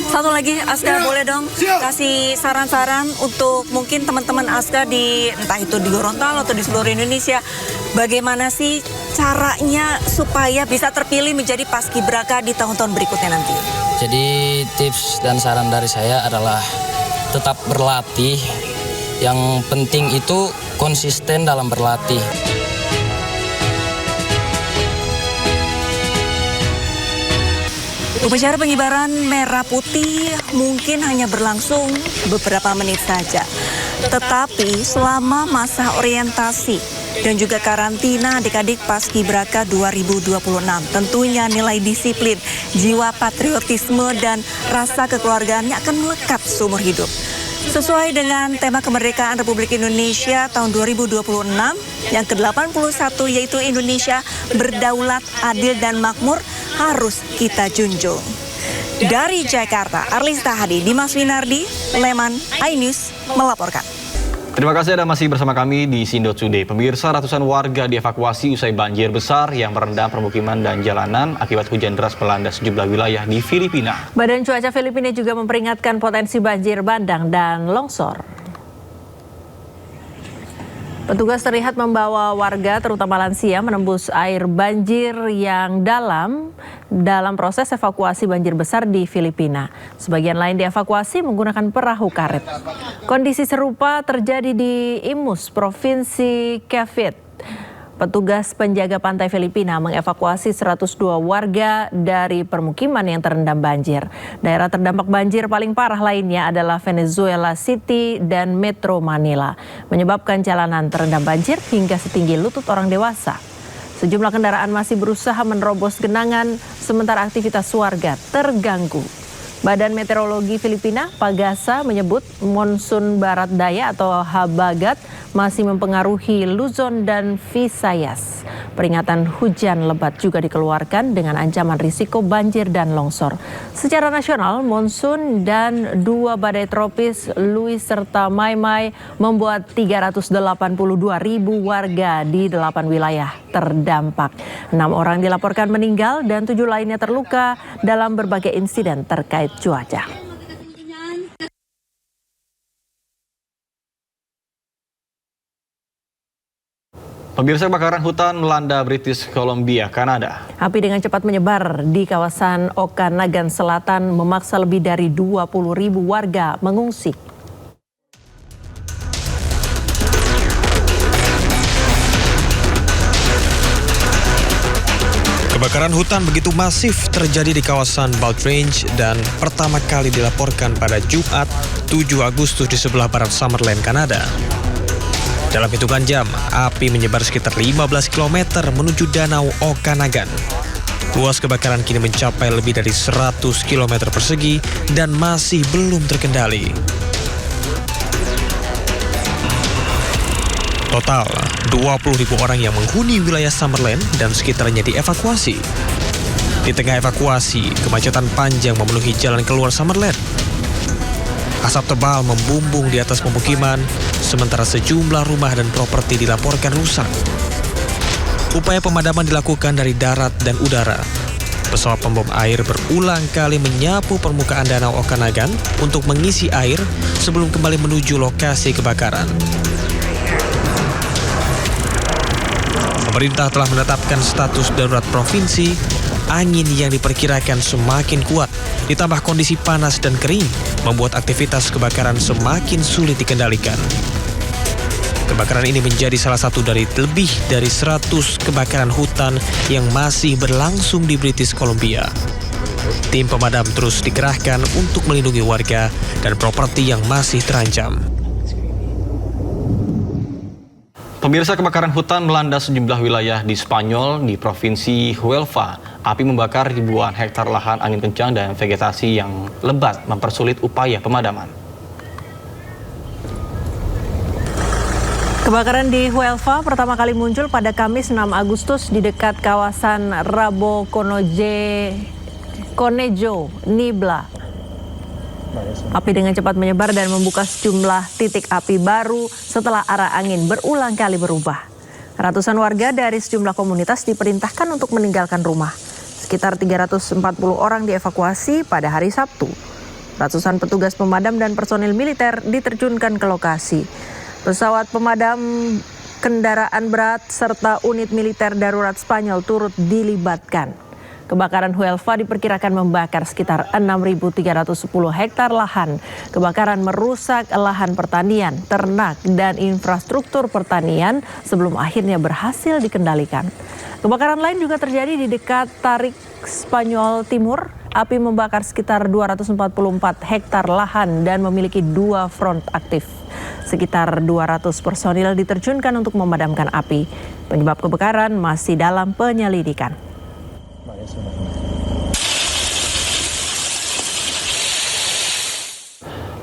Satu lagi, Aska boleh dong kasih saran-saran untuk mungkin teman-teman Aska di entah itu di Gorontalo atau di seluruh Indonesia, bagaimana sih caranya supaya bisa terpilih menjadi Paskibraka di tahun-tahun berikutnya nanti? Jadi tips dan saran dari saya adalah tetap berlatih. Yang penting itu konsisten dalam berlatih. Upacara pengibaran merah putih mungkin hanya berlangsung beberapa menit saja. Tetapi selama masa orientasi dan juga karantina adik-adik Paskibraka 2026, tentunya nilai disiplin, jiwa patriotisme dan rasa kekeluargaannya akan melekat seumur hidup. Sesuai dengan tema kemerdekaan Republik Indonesia tahun 2026 yang ke-81 yaitu Indonesia berdaulat, adil dan makmur harus kita junjung. Dari Jakarta, Arlista Hadi, Dimas Winardi, Leman, iNews melaporkan. Terima kasih Anda masih bersama kami di Sindo Today. Pemirsa, ratusan warga dievakuasi usai banjir besar yang merendam permukiman dan jalanan akibat hujan deras melanda sejumlah wilayah di Filipina. Badan Cuaca Filipina juga memperingatkan potensi banjir bandang dan longsor. Petugas terlihat membawa warga terutama lansia menembus air banjir yang dalam proses evakuasi banjir besar di Filipina. Sebagian lain dievakuasi menggunakan perahu karet. Kondisi serupa terjadi di Imus, Provinsi Cavite. Petugas penjaga pantai Filipina mengevakuasi 102 warga dari permukiman yang terendam banjir. Daerah terdampak banjir paling parah lainnya adalah Venezuela City dan Metro Manila, menyebabkan jalanan terendam banjir hingga setinggi lutut orang dewasa. Sejumlah kendaraan masih berusaha menerobos genangan, sementara aktivitas warga terganggu. Badan Meteorologi Filipina, Pagasa, menyebut monsun barat daya atau Habagat masih mempengaruhi Luzon dan Visayas. Peringatan hujan lebat juga dikeluarkan dengan ancaman risiko banjir dan longsor. Secara nasional, monsun dan 2 badai tropis Luis serta Maimai membuat 382.000 warga di 8 wilayah terdampak. 6 orang dilaporkan meninggal dan 7 lainnya terluka dalam berbagai insiden terkait cuaca. Pemirsa, kebakaran hutan melanda British Columbia, Kanada. Api dengan cepat menyebar di kawasan Okanagan Selatan memaksa lebih dari 20.000 warga mengungsi. Kebakaran hutan begitu masif terjadi di kawasan Bald Range dan pertama kali dilaporkan pada Jumat 7 Agustus di sebelah barat Summerland, Kanada. Dalam hitungan jam, api menyebar sekitar 15 km menuju Danau Okanagan. Luas kebakaran kini mencapai lebih dari 100 km persegi dan masih belum terkendali. Total, 20.000 orang yang menghuni wilayah Summerland dan sekitarnya dievakuasi. Di tengah evakuasi, kemacetan panjang memenuhi jalan keluar Summerland. Asap tebal membumbung di atas pemukiman, sementara sejumlah rumah dan properti dilaporkan rusak. Upaya pemadaman dilakukan dari darat dan udara. Pesawat pembom air berulang kali menyapu permukaan Danau Okanagan untuk mengisi air sebelum kembali menuju lokasi kebakaran. Pemerintah telah menetapkan status darurat provinsi. Angin yang diperkirakan semakin kuat, ditambah kondisi panas dan kering, membuat aktivitas kebakaran semakin sulit dikendalikan. Kebakaran ini menjadi salah satu dari lebih dari 100 kebakaran hutan yang masih berlangsung di British Columbia. Tim pemadam terus dikerahkan untuk melindungi warga dan properti yang masih terancam. Pemirsa, kebakaran hutan melanda sejumlah wilayah di Spanyol di Provinsi Huelva. Api membakar ribuan hektar lahan angin kencang dan vegetasi yang lebat mempersulit upaya pemadaman. Kebakaran di Huelva pertama kali muncul pada Kamis 6 Agustus di dekat kawasan Rabo Conejo, Nibla. Api dengan cepat menyebar dan membuka sejumlah titik api baru setelah arah angin berulang kali berubah. Ratusan warga dari sejumlah komunitas diperintahkan untuk meninggalkan rumah. Sekitar 340 orang dievakuasi pada hari Sabtu. Ratusan petugas pemadam dan personil militer diterjunkan ke lokasi. Pesawat pemadam, kendaraan berat, serta unit militer darurat Spanyol turut dilibatkan. Kebakaran Huelva diperkirakan membakar sekitar 6.310 hektar lahan. Kebakaran merusak lahan pertanian, ternak, dan infrastruktur pertanian sebelum akhirnya berhasil dikendalikan. Kebakaran lain juga terjadi di dekat Tarik, Spanyol Timur. Api membakar sekitar 244 hektar lahan dan memiliki 2 front aktif. Sekitar 200 personil diterjunkan untuk memadamkan api. Penyebab kebakaran masih dalam penyelidikan.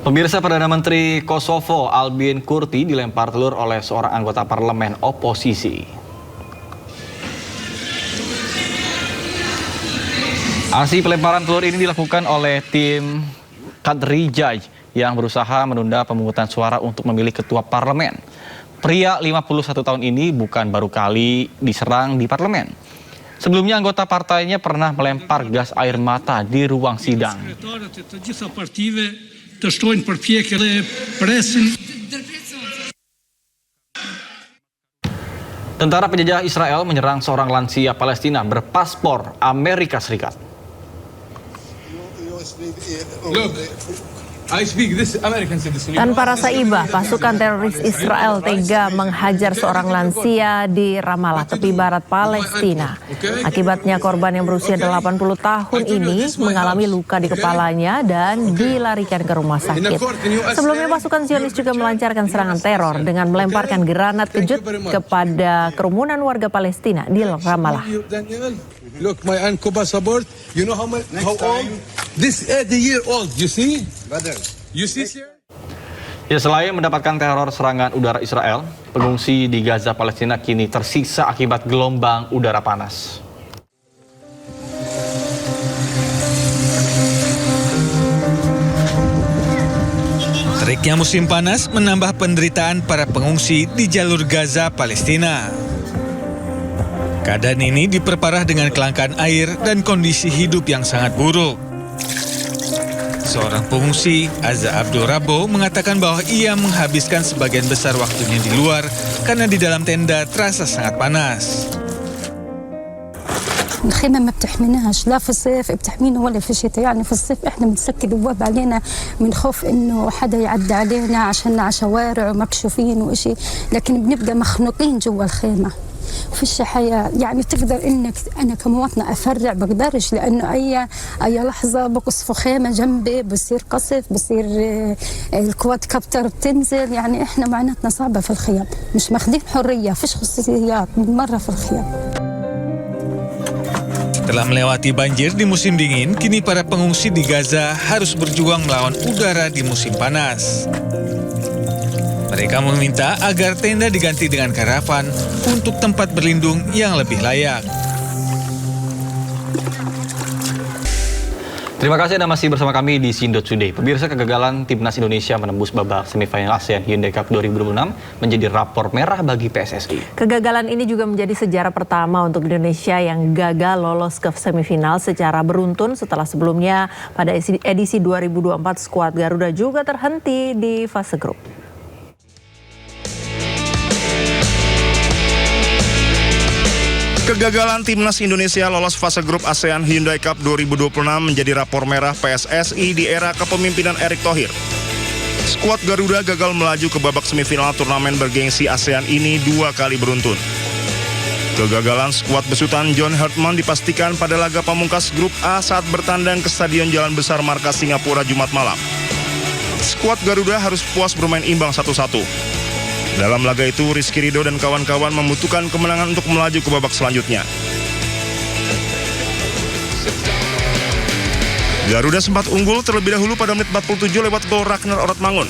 Pemirsa, Perdana Menteri Kosovo Albin Kurti dilempar telur oleh seorang anggota parlemen oposisi. Aksi pelemparan telur ini dilakukan oleh tim Kadrijaj yang berusaha menunda pemungutan suara untuk memilih ketua parlemen. Pria 51 tahun ini bukan baru kali diserang di parlemen. Sebelumnya anggota partainya pernah melempar gas air mata di ruang sidang. Tentara penjajah Israel menyerang seorang lansia Palestina berpaspor Amerika Serikat. Tanpa rasa iba, pasukan teroris Israel tega menghajar seorang lansia di Ramallah, tepi barat Palestina. Akibatnya korban yang berusia 80 tahun ini mengalami luka di kepalanya dan dilarikan ke rumah sakit. Sebelumnya pasukan Zionis juga melancarkan serangan teror dengan melemparkan granat kejut kepada kerumunan warga Palestina di Ramallah. Look, my uncle passport. You know how old? This 80-year-old. You see? You see here? Ya, selain mendapatkan teror serangan udara Israel, pengungsi di Gaza Palestina kini tersiksa akibat gelombang udara panas. Teriknya musim panas menambah penderitaan para pengungsi di jalur Gaza Palestina. Keadaan ini diperparah dengan kelangkaan air dan kondisi hidup yang sangat buruk. Seorang pengungsi, Azza Abdul Rabo, mengatakan bahwa ia menghabiskan sebagian besar waktunya di luar karena di dalam tenda terasa sangat panas. الخيمة ما بتحميناش لا في الصيف بتحمينا ولا في الشتاء يعني في الصيف احنا بنسكر الابواب علينا من خوف انه حدا يعدي علينا عشان على شوارع ومكشوفين وإشي لكن بنبقى مخنوقين جوا الخيمة فيش حياة يعني تقدر انك انا كمواطنة افرع بقدرش لانه اي لحظة بقصفوا خيمة جنبي بصير قصف بصير الكواد كابتر بتنزل يعني احنا معناتنا صعبة في الخيام مش ماخدين حرية فيش خصوصيات مرة في الخيام. Setelah melewati banjir di musim dingin, kini para pengungsi di Gaza harus berjuang melawan udara di musim panas. Mereka meminta agar tenda diganti dengan karavan untuk tempat berlindung yang lebih layak. Terima kasih Anda masih bersama kami di Sindo Today. Pemirsa, kegagalan Timnas Indonesia menembus babak semifinal ASEAN Hyundai Cup 2026 menjadi rapor merah bagi PSSI. Kegagalan ini juga menjadi sejarah pertama untuk Indonesia yang gagal lolos ke semifinal secara beruntun setelah sebelumnya pada edisi 2024 skuad Garuda juga terhenti di fase grup. Kegagalan Timnas Indonesia lolos fase grup ASEAN Hyundai Cup 2026 menjadi rapor merah PSSI di era kepemimpinan Erick Thohir. Skuad Garuda gagal melaju ke babak semifinal turnamen bergengsi ASEAN ini 2 kali beruntun. Kegagalan skuad besutan John Hartman dipastikan pada laga pamungkas grup A saat bertandang ke Stadion Jalan Besar Markas Singapura Jumat malam. Skuad Garuda harus puas bermain imbang 1-1. Dalam laga itu, Rizky Ridho dan kawan-kawan membutuhkan kemenangan untuk melaju ke babak selanjutnya. Garuda sempat unggul terlebih dahulu pada menit 47 lewat gol Ragnar Oratmangun.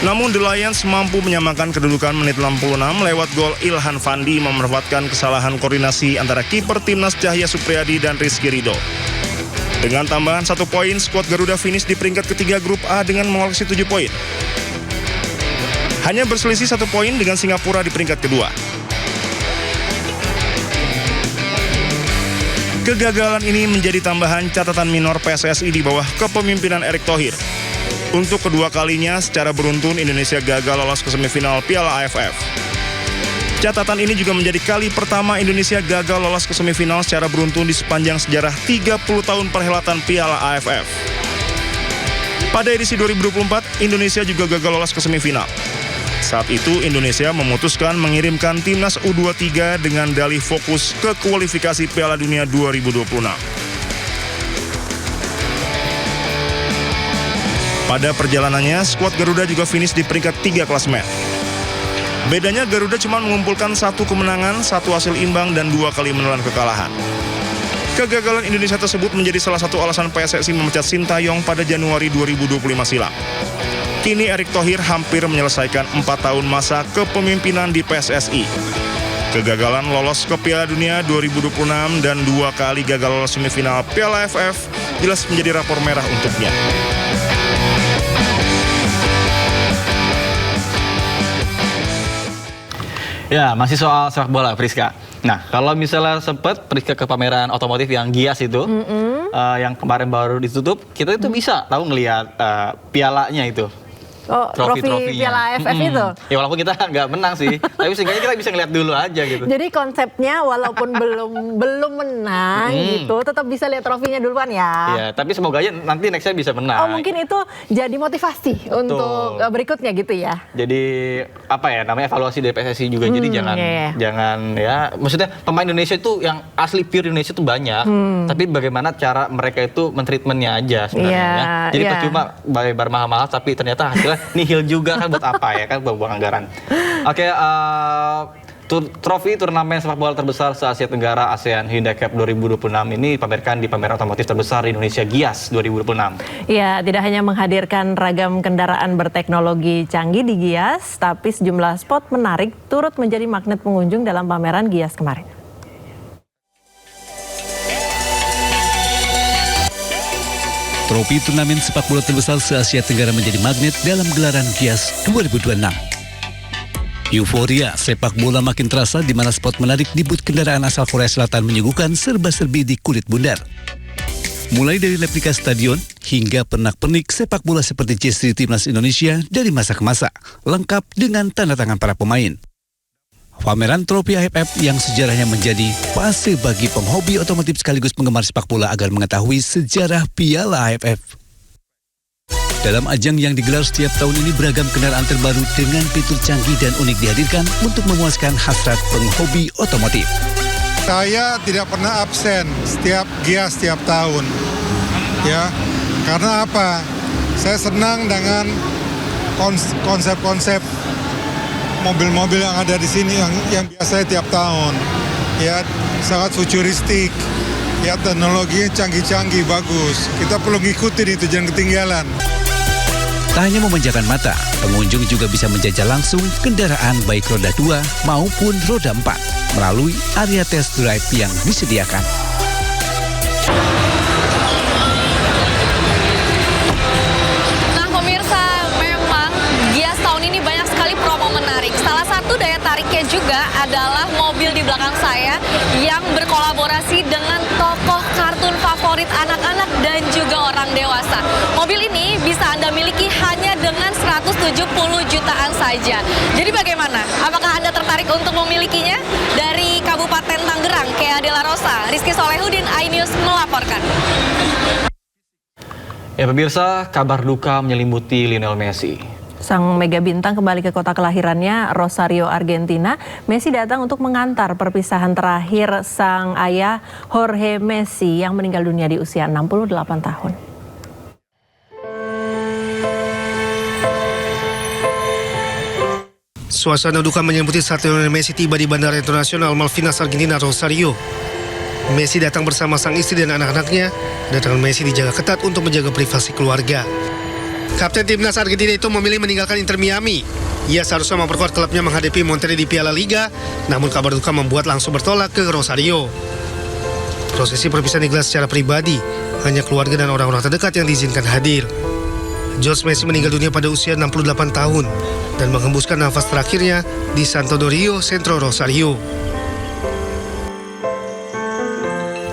Namun The Lions mampu menyamakan kedudukan menit 66 lewat gol Ilhan Fandi memanfaatkan kesalahan koordinasi antara kiper timnas Cahya Supriyadi dan Rizky Ridho. Dengan tambahan 1 poin, skuad Garuda finish di peringkat ketiga grup A dengan mengoleksi 7 poin. Hanya berselisih 1 poin dengan Singapura di peringkat kedua. Kegagalan ini menjadi tambahan catatan minor PSSI di bawah kepemimpinan Erick Thohir. Untuk kedua kalinya secara beruntun Indonesia gagal lolos ke semifinal Piala AFF. Catatan ini juga menjadi kali pertama Indonesia gagal lolos ke semifinal secara beruntun di sepanjang sejarah 30 tahun perhelatan Piala AFF. Pada edisi 2024, Indonesia juga gagal lolos ke semifinal. Saat itu Indonesia memutuskan mengirimkan timnas U23 dengan dalih fokus ke kualifikasi Piala Dunia 2026. Pada perjalanannya, skuad Garuda juga finish di peringkat 3 klasemen. Bedanya Garuda cuma mengumpulkan 1 kemenangan, 1 hasil imbang, dan 2 kali menelan kekalahan. Kegagalan Indonesia tersebut menjadi salah satu alasan PSSI memecat Sintayong pada Januari 2025 silam. Kini Erick Thohir hampir menyelesaikan 4 tahun masa kepemimpinan di PSSI. Kegagalan lolos ke Piala Dunia 2026 dan 2 kali gagal lolos semifinal Piala AFF jelas menjadi rapor merah untuknya. Ya, masih soal sepak bola, Priska. Nah, kalau misalnya sempat Priska ke pameran otomotif yang Gias itu, yang kemarin baru ditutup, kita itu bisa tahu ngelihat pialanya itu. Oh, trofi Piala AFF itu? Ya walaupun kita nggak menang sih, tapi seenggaknya kita bisa ngeliat dulu aja gitu. Jadi konsepnya walaupun belum menang gitu, tetap bisa lihat trofinya duluan ya. Iya, tapi semoga aja nanti nextnya bisa menang. Oh, mungkin itu jadi motivasi untuk berikutnya gitu ya. Jadi apa ya namanya evaluasi dari PSSI juga. Jadi jangan ya, maksudnya pemain Indonesia itu yang asli pure Indonesia itu banyak, tapi bagaimana cara mereka itu mentreatmentnya aja sebenarnya. Ya. Jadi percuma bayar mahal-mahal tapi ternyata hasilnya nihil juga kan, buat apa ya kan, buang anggaran. Oke, trofi turnamen sepak bola terbesar se-Asia Tenggara ASEAN Hyundai Cup 2026 ini dipamerkan di pameran otomotif terbesar di Indonesia Gias 2026. Ya, tidak hanya menghadirkan ragam kendaraan berteknologi canggih di Gias, tapi sejumlah spot menarik turut menjadi magnet pengunjung dalam pameran Gias kemarin. Trofi turnamen sepak bola terbesar se-Asia Tenggara menjadi magnet dalam gelaran Gias 2026. Euforia sepak bola makin terasa di mana spot menarik di booth kendaraan asal Korea Selatan menyuguhkan serba-serbi di kulit bundar. Mulai dari replika stadion hingga pernak-pernik sepak bola seperti jersey timnas Indonesia dari masa ke masa, lengkap dengan tanda tangan para pemain. Pameran trofi AFF yang sejarahnya menjadi fase bagi penghobi otomotif sekaligus penggemar sepak bola agar mengetahui sejarah Piala AFF. Dalam ajang yang digelar setiap tahun ini beragam kendaraan terbaru dengan fitur canggih dan unik dihadirkan untuk memuaskan hasrat penghobi otomotif. Saya tidak pernah absen setiap Gias setiap tahun. Ya, karena apa? Saya senang dengan konsep-konsep mobil-mobil yang ada di sini yang biasanya tiap tahun. Ya, sangat futuristik. Ya, teknologinya canggih-canggih, bagus. Kita perlu ngikutin itu, jangan ketinggalan. Tak hanya memanjakan mata, pengunjung juga bisa menjajal langsung kendaraan baik roda 2 maupun roda 4 melalui area test drive yang disediakan. Nah pemirsa, memang Gias tahun ini banyak sekali promo menarik. Salah satu daya tariknya juga adalah mobil di belakang saya yang berkolaborasi dengan tokoh kartun favorit anak-anak dan juga orang dewasa. Mobil ini bisa Anda miliki hanya dengan 170 jutaan saja. Jadi bagaimana? Apakah Anda tertarik untuk memilikinya? Dari Kabupaten Tangerang, Kea De La Rosa, Rizky Solehudin, iNews melaporkan. Ya pemirsa, kabar duka menyelimuti Lionel Messi. Sang mega bintang kembali ke kota kelahirannya, Rosario, Argentina. Messi datang untuk mengantar perpisahan terakhir sang ayah Jorge Messi yang meninggal dunia di usia 68 tahun. Suasana duka menyelimuti saat Lionel Messi tiba di Bandara Internasional Malvinas Argentina Rosario. Messi datang bersama sang istri dan anak-anaknya. Datangan Messi dijaga ketat untuk menjaga privasi keluarga. Kapten timnas Argentina itu memilih meninggalkan Inter Miami. Ia seharusnya memperkuat klubnya menghadapi Monterrey di Piala Liga, namun kabar duka membuat langsung bertolak ke Rosario. Prosesi perpisahan digelar secara pribadi, hanya keluarga dan orang-orang terdekat yang diizinkan hadir. George Messi meninggal dunia pada usia 68 tahun dan menghembuskan nafas terakhirnya di Santo Dorio, Centro Rosario.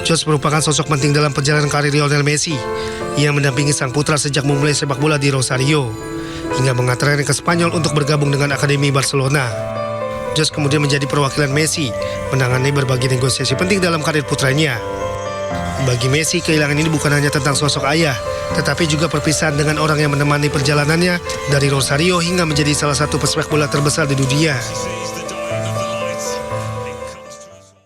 George merupakan sosok penting dalam perjalanan karir Lionel Messi. Ia mendampingi sang putra sejak memulai sepak bola di Rosario, hingga mengantarnya ke Spanyol untuk bergabung dengan Akademi Barcelona. George kemudian menjadi perwakilan Messi, menangani berbagai negosiasi penting dalam karir putranya. Bagi Messi, kehilangan ini bukan hanya tentang sosok ayah, tetapi juga perpisahan dengan orang yang menemani perjalanannya dari Rosario hingga menjadi salah satu pesepak bola terbesar di dunia.